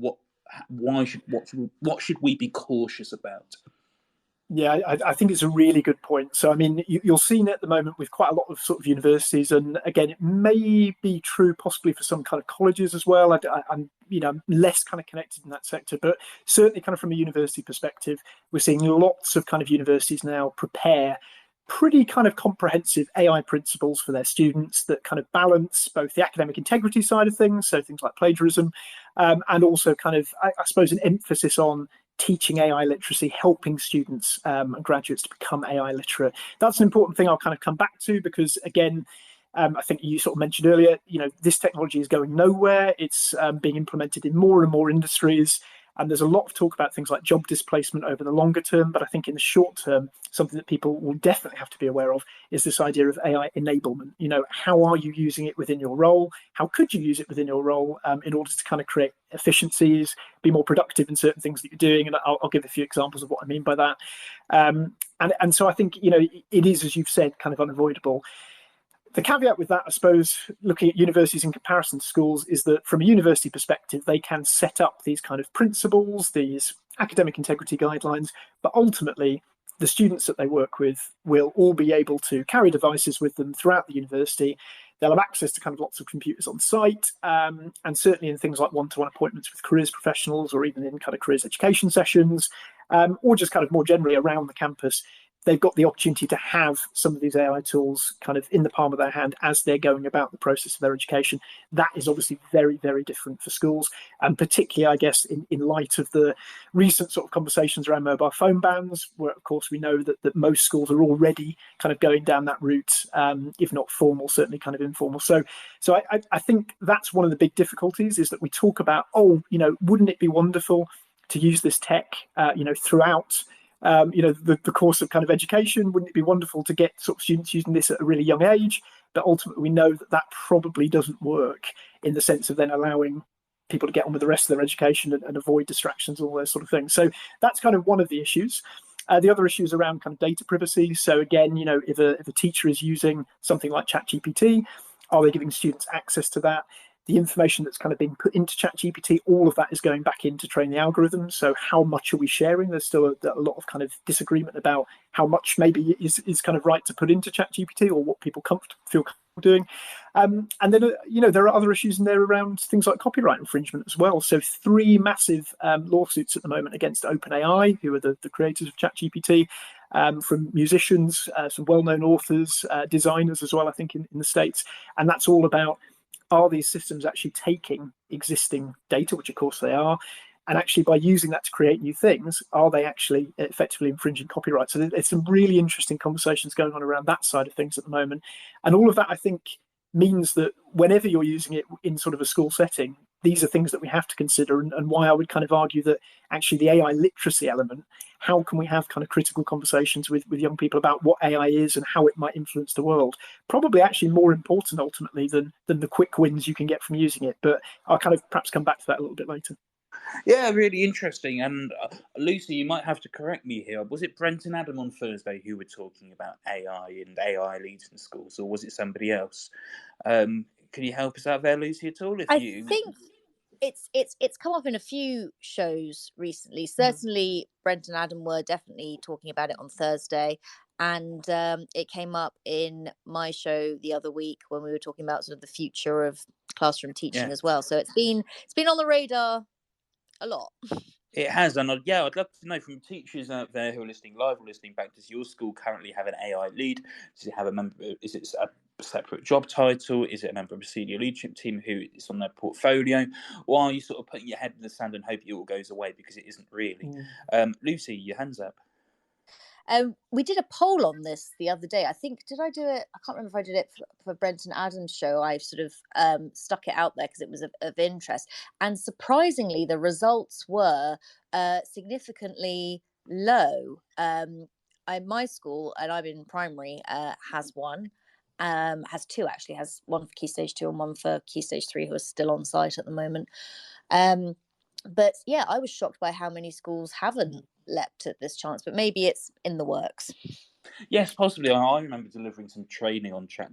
should we be cautious about? Yeah, I think it's a really good point. So, I mean, you're seeing it at the moment with quite a lot of sort of universities, and again, it may be true possibly for some kind of colleges as well. I'm less kind of connected in that sector, but certainly kind of from a university perspective, we're seeing lots of kind of universities now prepare pretty kind of comprehensive AI principles for their students that kind of balance both the academic integrity side of things, so things like plagiarism, and also kind of, I suppose, an emphasis on teaching AI literacy, helping students and graduates to become AI literate. That's an important thing I'll kind of come back to, because again, I think you sort of mentioned earlier, this technology is going nowhere. It's being implemented in more and more industries. And there's a lot of talk about things like job displacement over the longer term. But I think in the short term, something that people will definitely have to be aware of is this idea of AI enablement. How are you using it within your role? How could you use it within your role in order to kind of create efficiencies, be more productive in certain things that you're doing? And I'll give a few examples of what I mean by that. And so I think, it is, as you've said, kind of unavoidable. The caveat with that, I suppose, looking at universities in comparison to schools, is that from a university perspective, they can set up these kind of principles, these academic integrity guidelines, but ultimately the students that they work with will all be able to carry devices with them throughout the university. They'll have access to kind of lots of computers on site, and certainly in things like one-to-one appointments with careers professionals, or even in kind of careers education sessions, or just kind of more generally around the campus. They've got the opportunity to have some of these AI tools kind of in the palm of their hand as they're going about the process of their education. That is obviously very, very different for schools, and particularly, I guess, in light of the recent sort of conversations around mobile phone bans, where, of course, we know that most schools are already kind of going down that route, if not formal, certainly kind of informal. So I think that's one of the big difficulties, is that we talk about, wouldn't it be wonderful to use this tech, throughout the course of kind of education? Wouldn't it be wonderful to get sort of students using this at a really young age? But ultimately, we know that probably doesn't work, in the sense of then allowing people to get on with the rest of their education and avoid distractions, all those sort of things. So that's kind of one of the issues. The other issue is around kind of data privacy. So again, if a teacher is using something like ChatGPT, are they giving students access to that? The information that's kind of being put into ChatGPT, all of that is going back in to train the algorithms. So how much are we sharing? There's still a lot of kind of disagreement about how much maybe is kind of right to put into ChatGPT, or what people feel comfortable doing. And then, there are other issues in there around things like copyright infringement as well. So 3 massive lawsuits at the moment against OpenAI, who are the creators of ChatGPT, from musicians, some well-known authors, designers as well, I think, in the States. And that's all about, are these systems actually taking existing data, which of course they are, and actually by using that to create new things, are they actually effectively infringing copyright? So there's some really interesting conversations going on around that side of things at the moment. And all of that, I think, means that whenever you're using it in sort of a school setting, these are things that we have to consider, and why I would kind of argue that actually the AI literacy element, how can we have kind of critical conversations with young people about what AI is and how it might influence the world? Probably actually more important ultimately than the quick wins you can get from using it. But I'll kind of perhaps come back to that a little bit later. Yeah, really interesting. And Lucy, you might have to correct me here. Was it Brent and Adam on Thursday who were talking about AI and AI leads in schools, or was it somebody else? Can you help us out there, Lucy, at all? I think it's come up in a few shows recently. Certainly, Brent and Adam were definitely talking about it on Thursday, and it came up in my show the other week when we were talking about sort of the future of classroom teaching as well. So it's been on the radar a lot. It has, and I'd love to know from teachers out there who are listening live or listening back, does your school currently have an AI lead? Does it have a member? Is it a separate job title? Is it a member of a senior leadership team who is on their portfolio? Or are you sort of putting your head in the sand and hoping it all goes away, because it isn't really? Lucy, your hand's up. We did a poll on this the other day. I think, did I do it? I can't remember if I did it for Brent and Adam's show. I sort of stuck it out there because it was of interest. And surprisingly, the results were significantly low. My school, and I'm in primary, has one. Has two, actually. Has one for Key Stage 2 and one for Key Stage 3, who are still on site at the moment. But yeah, I was shocked by how many schools haven't leapt at this chance, but maybe it's in the works. Yes, possibly. I remember delivering some training on ChatGPT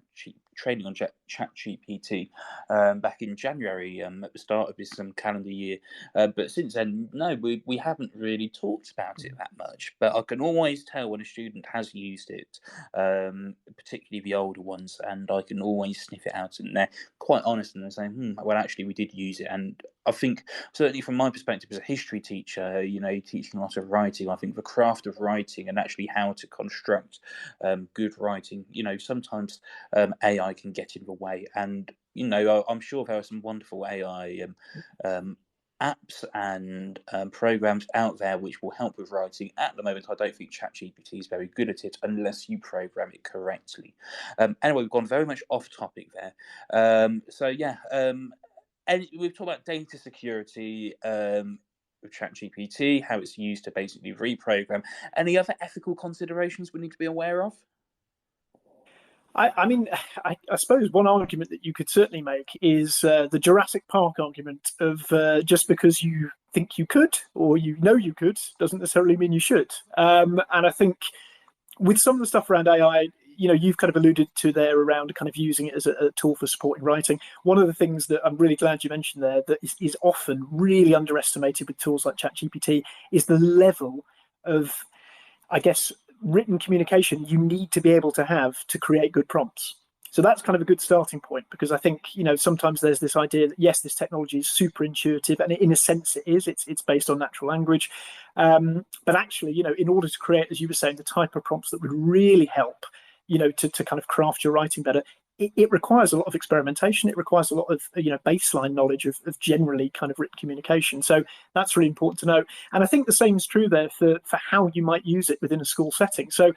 back in January at the start of this calendar year. But since then, no, we haven't really talked about it that much. But I can always tell when a student has used it, particularly the older ones, and I can always sniff it out, and they're quite honest and they're saying, well, actually, we did use it. And I think, certainly from my perspective as a history teacher, teaching a lot of writing, I think the craft of writing and actually how to construct good writing, sometimes AI can get in the way. And, I'm sure there are some wonderful AI apps and programs out there which will help with writing. At the moment, I don't think ChatGPT is very good at it unless you program it correctly. Anyway, we've gone very much off topic there. And we've talked about data security with ChatGPT, how it's used to basically reprogram. Any other ethical considerations we need to be aware of? I suppose one argument that you could certainly make is the Jurassic Park argument of just because you think you could or you could doesn't necessarily mean you should. And I think with some of the stuff around AI, you've kind of alluded to there around kind of using it as a tool for supporting writing. One of the things that I'm really glad you mentioned there that is often really underestimated with tools like ChatGPT is the level of, I guess, written communication you need to be able to have to create good prompts. So that's kind of a good starting point, because I think, sometimes there's this idea that, yes, this technology is super intuitive, and in a sense it is. It's based on natural language. But actually, in order to create, as you were saying, the type of prompts that would really help, to kind of craft your writing better, it requires a lot of experimentation. It requires a lot of baseline knowledge of generally kind of written communication. So that's really important to know. And I think the same is true there for how you might use it within a school setting. So,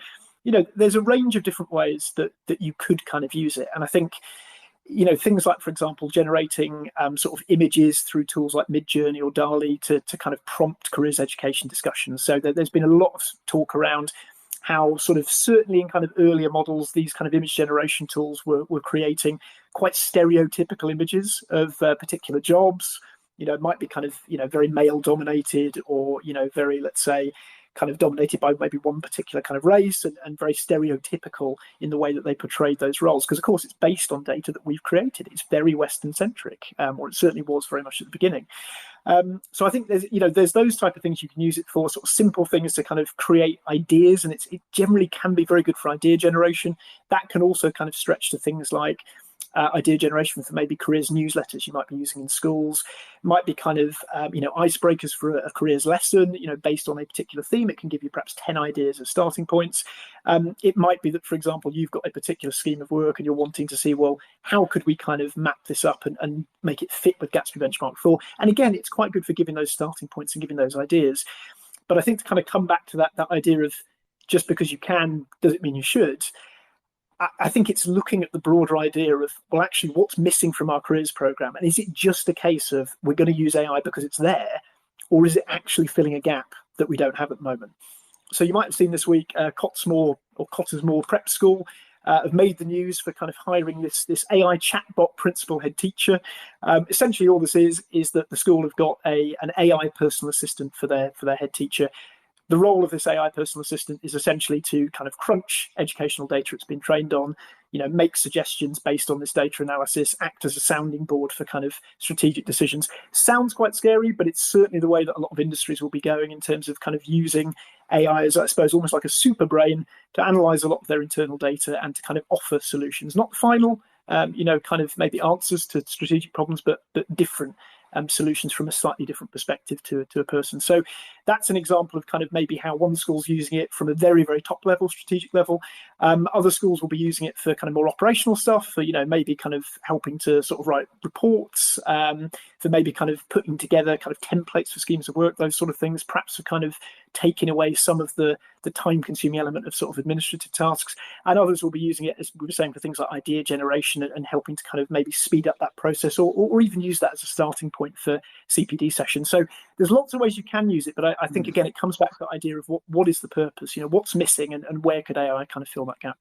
there's a range of different ways that you could kind of use it. And I think, things like, for example, generating sort of images through tools like Midjourney or DALL-E to kind of prompt careers education discussions. So there's been a lot of talk around how sort of certainly in kind of earlier models, these kind of image generation tools were creating quite stereotypical images of particular jobs. It might be kind of, very male dominated or, very, let's say, kind of dominated by maybe one particular kind of race and very stereotypical in the way that they portrayed those roles. Because, of course, it's based on data that we've created. It's very Western centric, or it certainly was very much at the beginning. So I think there's those type of things you can use it for, sort of simple things to kind of create ideas. And it generally can be very good for idea generation. That can also kind of stretch to things like, idea generation for maybe careers newsletters you might be using in schools. It might be kind of icebreakers for a careers lesson, based on a particular theme. It can give you perhaps 10 ideas as starting points. It might be that, for example, you've got a particular scheme of work and you're wanting to see, well, how could we kind of map this up and make it fit with Gatsby Benchmark 4? And again, it's quite good for giving those starting points and giving those ideas. But I think to kind of come back to that idea of just because you can, does it mean you should? I think it's looking at the broader idea of, well, actually, what's missing from our careers program? And is it just a case of we're going to use AI because it's there, or is it actually filling a gap that we don't have at the moment? So you might have seen this week, Cottesmore Prep School have made the news for kind of hiring this AI chatbot principal head teacher. Essentially, all this is that the school have got an AI personal assistant for their head teacher. The role of this AI personal assistant is essentially to kind of crunch educational data it's been trained on, make suggestions based on this data analysis, act as a sounding board for kind of strategic decisions. Sounds quite scary, but it's certainly the way that a lot of industries will be going in terms of kind of using AI as, I suppose, almost like a super brain to analyze a lot of their internal data and to kind of offer solutions. Not final, kind of maybe answers to strategic problems, but different solutions from a slightly different perspective to a person. So that's an example of kind of maybe how one school's using it from a very, very top level, strategic level. Other schools will be using it for kind of more operational stuff, for, maybe kind of helping to sort of write reports, for maybe kind of putting together kind of templates for schemes of work, those sort of things, perhaps for kind of taking away some of the time-consuming element of sort of administrative tasks. And others will be using it, as we were saying, for things like idea generation and helping to kind of maybe speed up that process, or even use that as a starting point for CPD sessions. So there's lots of ways you can use it, but I think, again, it comes back to the idea of what is the purpose, what's missing and where could AI kind of fill that gap?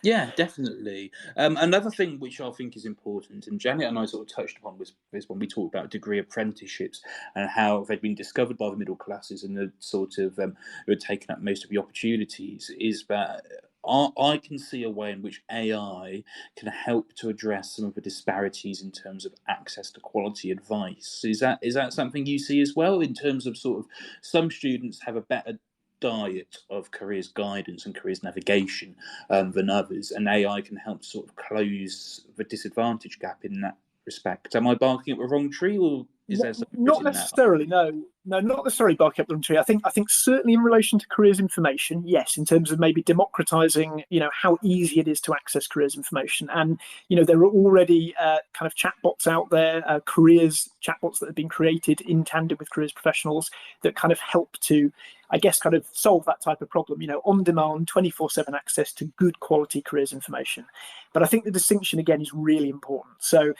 Yeah, definitely. Another thing which I think is important, and Janet and I sort of touched upon, was when we talked about degree apprenticeships and how they've been discovered by the middle classes and the sort of who had taken up most of the opportunities, is that I can see a way in which AI can help to address some of the disparities in terms of access to quality advice. Is that something you see as well, in terms of sort of some students have a better diet of careers guidance and careers navigation than others, and AI can help sort of close the disadvantage gap in that respect? Am I barking up the wrong tree, or is there something not necessarily? No, not necessarily barking up the wrong tree. I think certainly in relation to careers information, yes, in terms of maybe democratizing, how easy it is to access careers information. And there are already kind of chatbots out there, careers chatbots that have been created in tandem with careers professionals that kind of help to, I guess, kind of solve that type of problem, on demand, 24/7 access to good quality careers information. But I think the distinction, again, is really important. So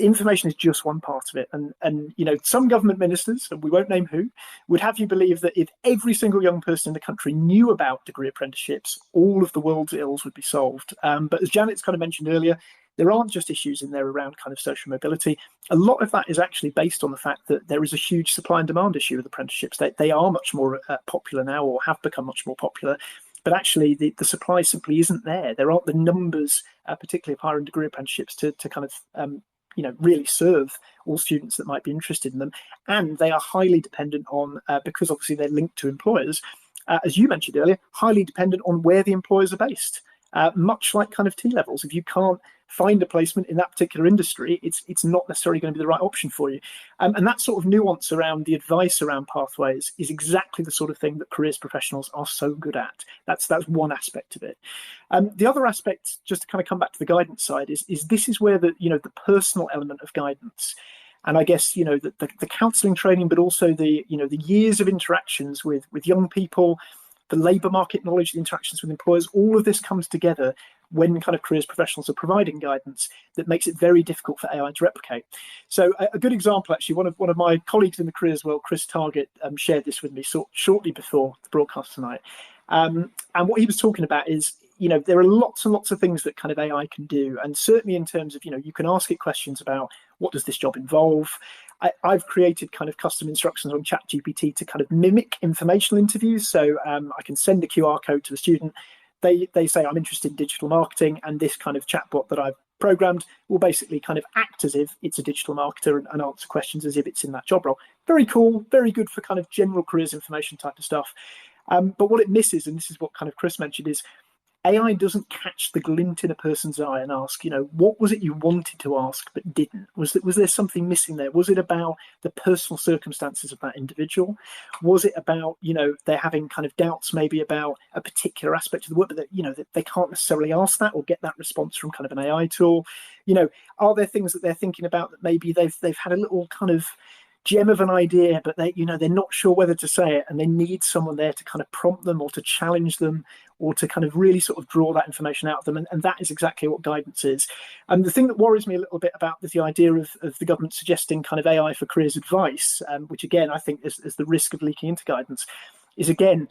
information is just one part of it. And some government ministers, and we won't name who, would have you believe that if every single young person in the country knew about degree apprenticeships, all of the world's ills would be solved. But as Janet's kind of mentioned earlier, there aren't just issues in there around kind of social mobility. A lot of that is actually based on the fact that there is a huge supply and demand issue with apprenticeships. They are much more popular now, or have become much more popular. But actually, the supply simply isn't there. There aren't the numbers, particularly of higher and degree apprenticeships, to kind of really serve all students that might be interested in them. And they are highly dependent on, because obviously they're linked to employers, as you mentioned earlier, highly dependent on where the employers are based. Much like kind of T-levels, if you can't find a placement in that particular industry, it's not necessarily going to be the right option for you. And that sort of nuance around the advice around pathways is exactly the sort of thing that careers professionals are so good at. That's one aspect of it. The other aspect, just to kind of come back to the guidance side, is this is where the personal element of guidance, and I guess the counselling training, but also the years of interactions with young people, the labour market knowledge, the interactions with employers, all of this comes together when kind of careers professionals are providing guidance that makes it very difficult for AI to replicate. So a good example, actually, one of my colleagues in the careers world, Chris Target, shared this with me shortly before the broadcast tonight. And what he was talking about is, there are lots and lots of things that kind of AI can do. And certainly in terms of, you can ask it questions about what does this job involve? I've created kind of custom instructions on ChatGPT to kind of mimic informational interviews. So I can send a QR code to a student. They say, I'm interested in digital marketing, and this kind of chatbot that I've programmed will basically kind of act as if it's a digital marketer and answer questions as if it's in that job role. Very cool, very good for kind of general careers information type of stuff. But what it misses, and this is what kind of Chris mentioned, is AI doesn't catch the glint in a person's eye and ask, what was it you wanted to ask but didn't? Was there something missing there? Was it about the personal circumstances of that individual? Was it about, they're having kind of doubts maybe about a particular aspect of the work, but that they can't necessarily ask that or get that response from kind of an AI tool? Are there things that they're thinking about that maybe they've had a little kind of gem of an idea, but they're not sure whether to say it, and they need someone there to kind of prompt them or to challenge them or to kind of really sort of draw that information out of them. And that is exactly what guidance is. And the thing that worries me a little bit about the idea of the government suggesting kind of AI for careers advice, which again, I think is the risk of leaking into guidance, is again,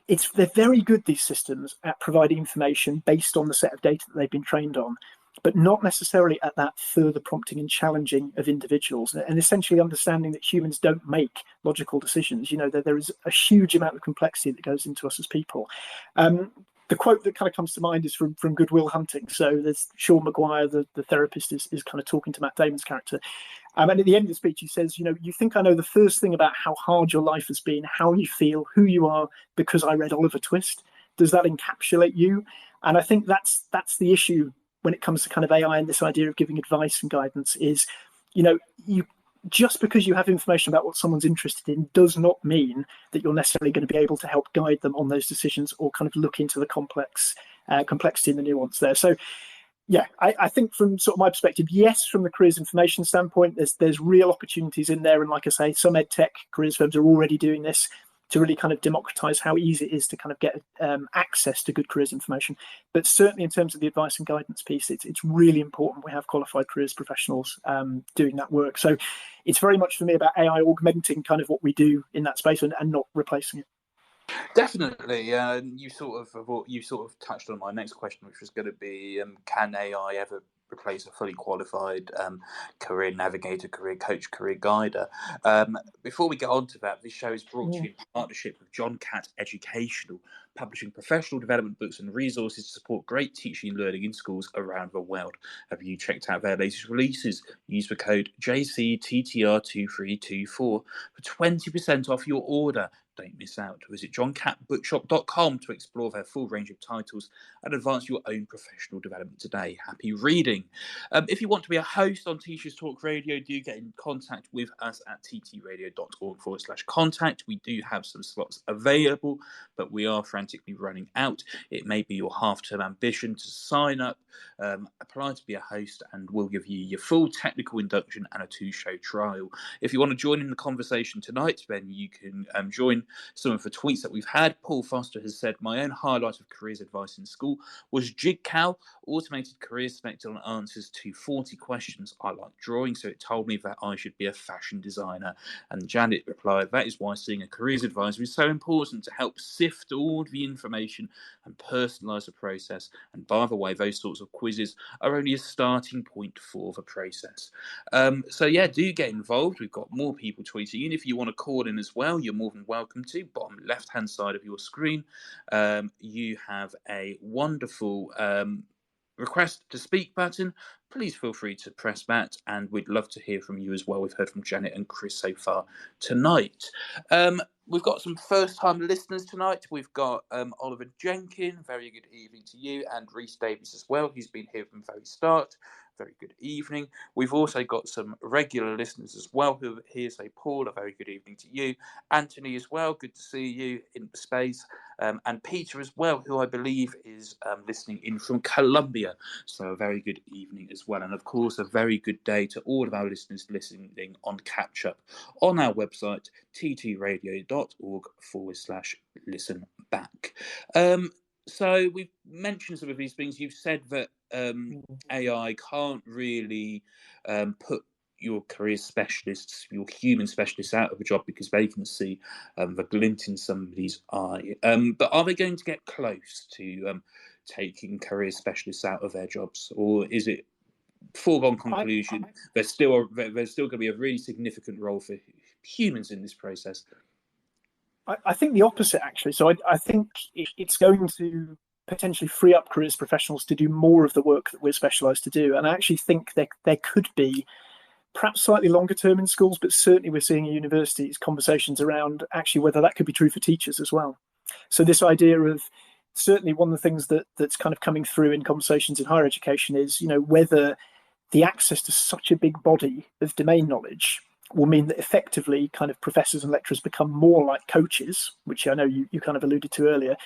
they're very good, these systems, at providing information based on the set of data that they've been trained on, but not necessarily at that further prompting and challenging of individuals, and essentially understanding that humans don't make logical decisions. There is a huge amount of complexity that goes into us as people. The quote that kind of comes to mind is from Good Will Hunting. So there's Sean Maguire, the therapist, is kind of talking to Matt Damon's character. And at the end of the speech, he says, you think I know the first thing about how hard your life has been, how you feel, who you are, because I read Oliver Twist. Does that encapsulate you? And I think that's the issue when it comes to kind of AI and this idea of giving advice and guidance is, you just because you have information about what someone's interested in does not mean that you're necessarily going to be able to help guide them on those decisions or kind of look into the complexity and the nuance there. So, yeah, I think from sort of my perspective, yes, from the careers information standpoint, there's real opportunities in there. And like I say, some ed tech careers firms are already doing this to really kind of democratize how easy it is to kind of get access to good careers information. But certainly in terms of the advice and guidance piece, it's really important we have qualified careers professionals doing that work. So it's very much for me about AI augmenting kind of what we do in that space and not replacing it. Definitely. You sort of touched on my next question, which was going to be, can AI ever replace a fully qualified career navigator, career coach, career guider? Before we get on to that, this show is brought to you in partnership with John Catt Educational, publishing professional development books and resources to support great teaching and learning in schools around the world. Have you checked out their latest releases? Use the code JCTTR2324 for 20% off your order. Don't miss out. Visit johncattbookshop.com to explore their full range of titles and advance your own professional development today. Happy reading. If you want to be a host on Teachers Talk Radio, do get in contact with us at ttradio.org/contact. We do have some slots available, but we are frantically running out. It may be your half-term ambition to sign up, apply to be a host, and we'll give you your full technical induction and a 2-show trial. If you want to join in the conversation tonight, then you can join some of the tweets that we've had. Paul Foster has said, my own highlight of careers advice in school was JigCal, automated careers selected on answers to 40 questions. I like drawing, so it told me that I should be a fashion designer. And Janet replied, that is why seeing a careers advisor is so important, to help sift all the information and personalise the process. And by the way, those sorts of quizzes are only a starting point for the process. So yeah, do get involved. We've got more people tweeting in. If you want to call in as well, you're more than welcome to. Bottom left hand side of your screen, you have a wonderful request to speak button. Please feel free to press that, and we'd love to hear from you as well. We've heard from Janet and Chris so far tonight. We've got some first-time listeners tonight. We've got Oliver Jenkin, very good evening to you, and Rhys Davies as well. He's been here from the very start. Very good evening. We've also got some regular listeners as well who are here. Say, Paul, a very good evening to you. Anthony as well, good to see you in space. And Peter as well, who I believe is listening in from Colombia. So a very good evening as well. And of course, a very good day to all of our listeners listening on Catch Up on our website, ttradio.org/listen back. So we've mentioned some of these things. You've said that AI can't really put your career specialists, your human specialists out of a job because they can see the glint in somebody's eye. But are they going to get close to taking career specialists out of their jobs? Or is it foregone conclusion there's still going to be a really significant role for humans in this process? I think the opposite, actually. So I think it's going to potentially free up careers professionals to do more of the work that we're specialised to do. And I actually think there could be, perhaps slightly longer term in schools, but certainly we're seeing in universities conversations around actually whether that could be true for teachers as well. So this idea of certainly one of the things that's kind of coming through in conversations in higher education is, whether the access to such a big body of domain knowledge will mean that effectively kind of professors and lecturers become more like coaches, which I know you kind of alluded to earlier,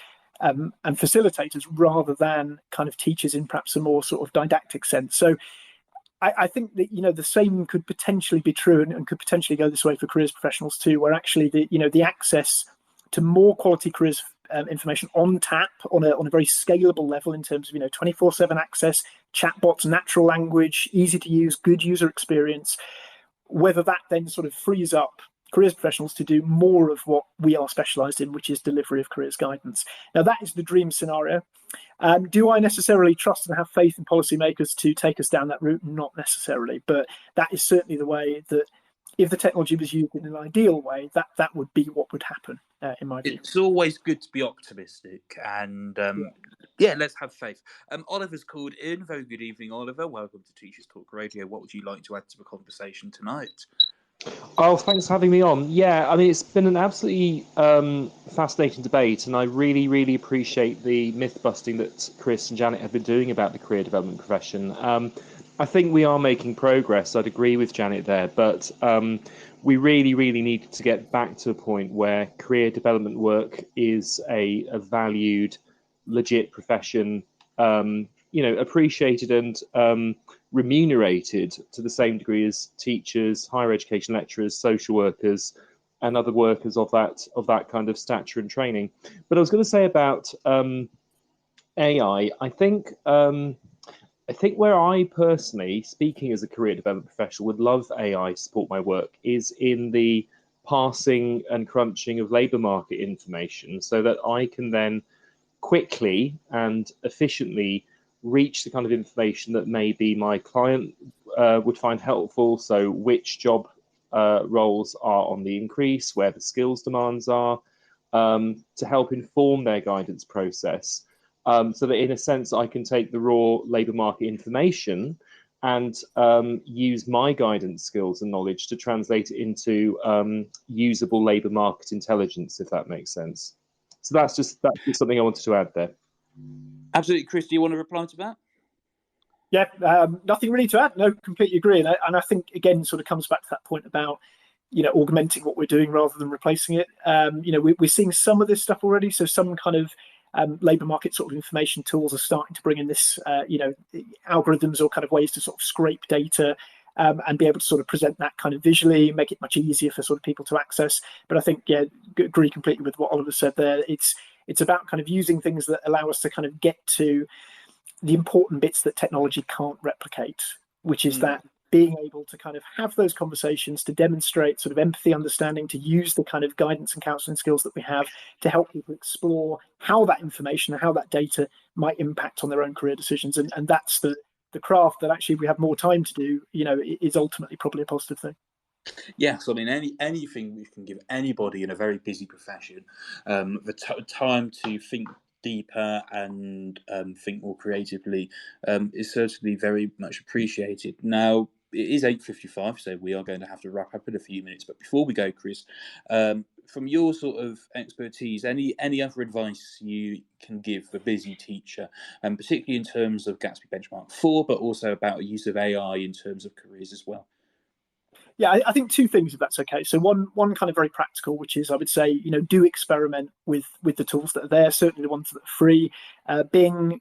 and facilitators rather than kind of teachers in perhaps a more sort of didactic sense. So I think that, the same could potentially be true and could potentially go this way for careers professionals too, where actually the access to more quality careers information on tap on a very scalable level in terms of 24/7 access, chatbots, natural language, easy to use, good user experience, whether that then sort of frees up careers professionals to do more of what we are specialised in, which is delivery of careers guidance. Now, that is the dream scenario. Do I necessarily trust and have faith in policymakers to take us down that route? Not necessarily, but that is certainly the way that, if the technology was used in an ideal way, that would be what would happen, in my view. It's always good to be optimistic, and let's have faith. Oliver's called in. Very good evening, Oliver. Welcome to Teachers Talk Radio. What would you like to add to the conversation tonight? Oh, thanks for having me on. Yeah, I mean, it's been an absolutely fascinating debate, and I really, really appreciate the myth busting that Chris and Janet have been doing about the career development profession. I think we are making progress. I'd agree with Janet there, but we really, really need to get back to a point where career development work is a valued, legit profession, appreciated and remunerated to the same degree as teachers, higher education lecturers, social workers, and other workers of that kind of stature and training. But I was going to say about AI. I think where I personally, speaking as a career development professional, would love AI to support my work is in the parsing and crunching of labour market information, so that I can then quickly and efficiently reach the kind of information that maybe my client would find helpful. So which job roles are on the increase, where the skills demands are, to help inform their guidance process. So that in a sense, I can take the raw labour market information and use my guidance skills and knowledge to translate it into usable labour market intelligence, if that makes sense. So that's just something I wanted to add there. Absolutely. Chris, do you want to reply to that? Yeah, nothing really to add. No, completely agree. And I think, again, sort of comes back to that point about, augmenting what we're doing rather than replacing it. We're seeing some of this stuff already. So some kind of labour market sort of information tools are starting to bring in this, algorithms or kind of ways to sort of scrape data and be able to sort of present that kind of visually, make it much easier for sort of people to access. But I think, agree completely with what Oliver said there. It's about kind of using things that allow us to kind of get to the important bits that technology can't replicate, which is that being able to kind of have those conversations, to demonstrate sort of empathy, understanding, to use the kind of guidance and counselling skills that we have to help people explore how that information and how that data might impact on their own career decisions. And that's the craft that actually, if we have more time to do, is ultimately probably a positive thing. Yes, I mean, anything we can give anybody in a very busy profession the time to think deeper and think more creatively is certainly very much appreciated. Now, it is 8:55, so we are going to have to wrap up in a few minutes. But before we go, Chris, from your sort of expertise, any other advice you can give a busy teacher, and particularly in terms of Gatsby Benchmark 4, but also about use of AI in terms of careers as well? Yeah, I think two things, if that's okay. So one kind of very practical, which is, I would say, do experiment with the tools that are there, certainly the ones that are free. Bing,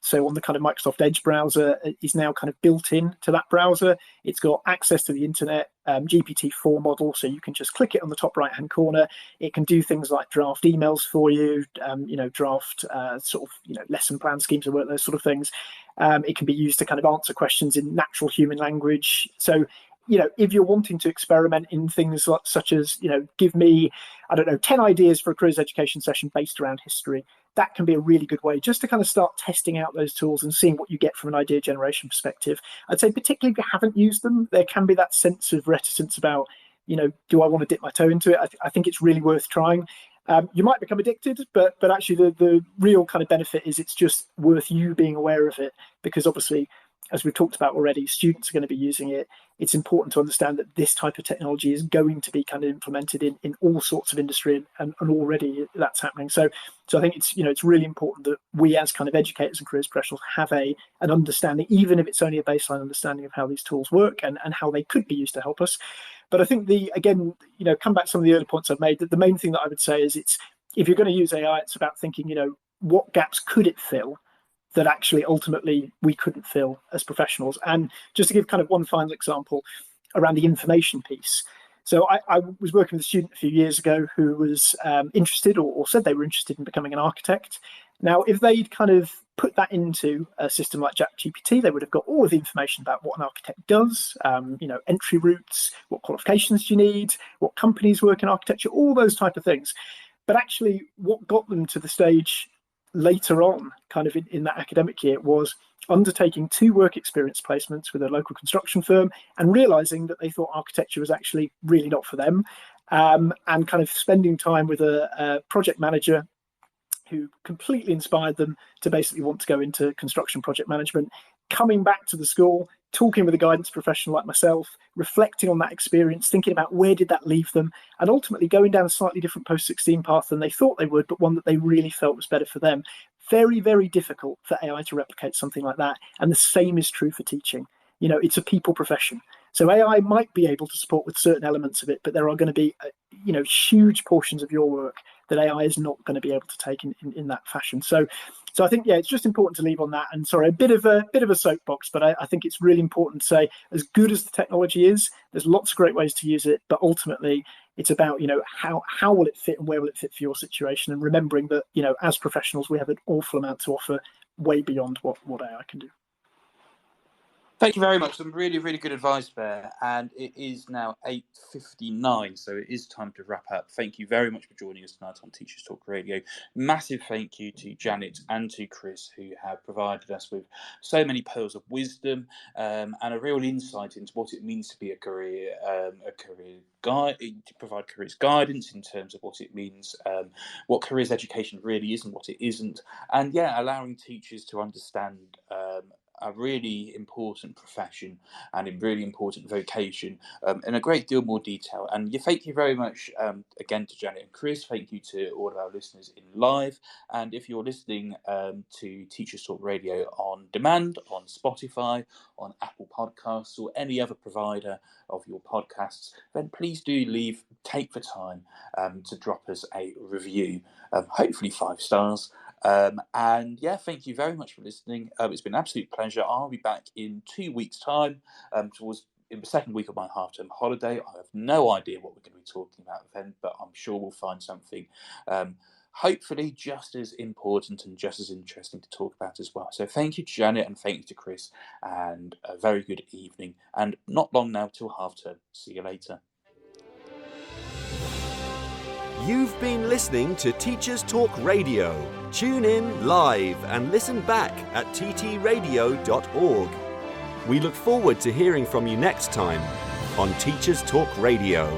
so on the kind of Microsoft Edge browser, is now kind of built in to that browser. It's got access to the internet, GPT-4 model, so you can just click it on the top right-hand corner. It can do things like draft emails for you, draft sort of, lesson plan schemes of work, those sort of things. It can be used to kind of answer questions in natural human language. So, if you're wanting to experiment in things such as, give me, 10 ideas for a careers education session based around history, that can be a really good way just to kind of start testing out those tools and seeing what you get from an idea generation perspective. I'd say particularly if you haven't used them, there can be that sense of reticence about, do I want to dip my toe into it? I think it's really worth trying. You might become addicted, but actually the real kind of benefit is it's just worth you being aware of it, because obviously as we've talked about already, students are going to be using it. It's important to understand that this type of technology is going to be kind of implemented in all sorts of industry, and already that's happening. So I think it's really important that we as kind of educators and careers professionals have an understanding, even if it's only a baseline understanding of how these tools work and how they could be used to help us. But I think come back to some of the earlier points I've made, that the main thing that I would say is if you're going to use AI, it's about thinking, what gaps could it fill that actually ultimately we couldn't fill as professionals. And just to give kind of one final example around the information piece. So I was working with a student a few years ago who was interested or said they were interested in becoming an architect. Now, if they'd kind of put that into a system like ChatGPT, they would have got all of the information about what an architect does, entry routes, what qualifications do you need, what companies work in architecture, all those type of things. But actually, what got them to the stage later on, kind of in that academic year, was undertaking 2 work experience placements with a local construction firm and realizing that they thought architecture was actually really not for them, and kind of spending time with a project manager who completely inspired them to basically want to go into construction project management, coming back to the school, talking with a guidance professional like myself, reflecting on that experience, thinking about where did that leave them, and ultimately going down a slightly different post-16 path than they thought they would, but one that they really felt was better for them. Very, very difficult for AI to replicate something like that. And the same is true for teaching. It's a people profession. So AI might be able to support with certain elements of it, but there are going to be, huge portions of your work that AI is not going to be able to take in that fashion. So I think, it's just important to leave on that. And sorry, a bit of a soapbox, but I think it's really important to say, as good as the technology is, there's lots of great ways to use it, but ultimately it's about, how will it fit and where will it fit for your situation? And remembering that, as professionals, we have an awful amount to offer way beyond what AI can do. Thank you very much. Some really, really good advice there. And it is now 8:59, so it is time to wrap up. Thank you very much for joining us tonight on Teachers Talk Radio. Massive thank you to Janet and to Chris, who have provided us with so many pearls of wisdom and a real insight into what it means to be a career guide, to provide careers guidance in terms of what it means, what careers education really is and what it isn't. And allowing teachers to understand a really important profession and a really important vocation in a great deal more detail. And thank you very much again to Janet and Chris. Thank you to all of our listeners in live. And if you're listening to Teachers Talk Radio on demand, on Spotify, on Apple Podcasts, or any other provider of your podcasts, then please do take the time to drop us a review, hopefully 5 stars. Thank you very much for listening. It's been an absolute pleasure. I'll be back in 2 weeks' time, in the second week of my half-term holiday. I have no idea what we're going to be talking about then, but I'm sure we'll find something hopefully just as important and just as interesting to talk about as well. So thank you to Janet and thank you to Chris, and a very good evening, and not long now till half-term. See you later. You've been listening to Teachers Talk Radio. Tune in live and listen back at ttradio.org. We look forward to hearing from you next time on Teachers Talk Radio.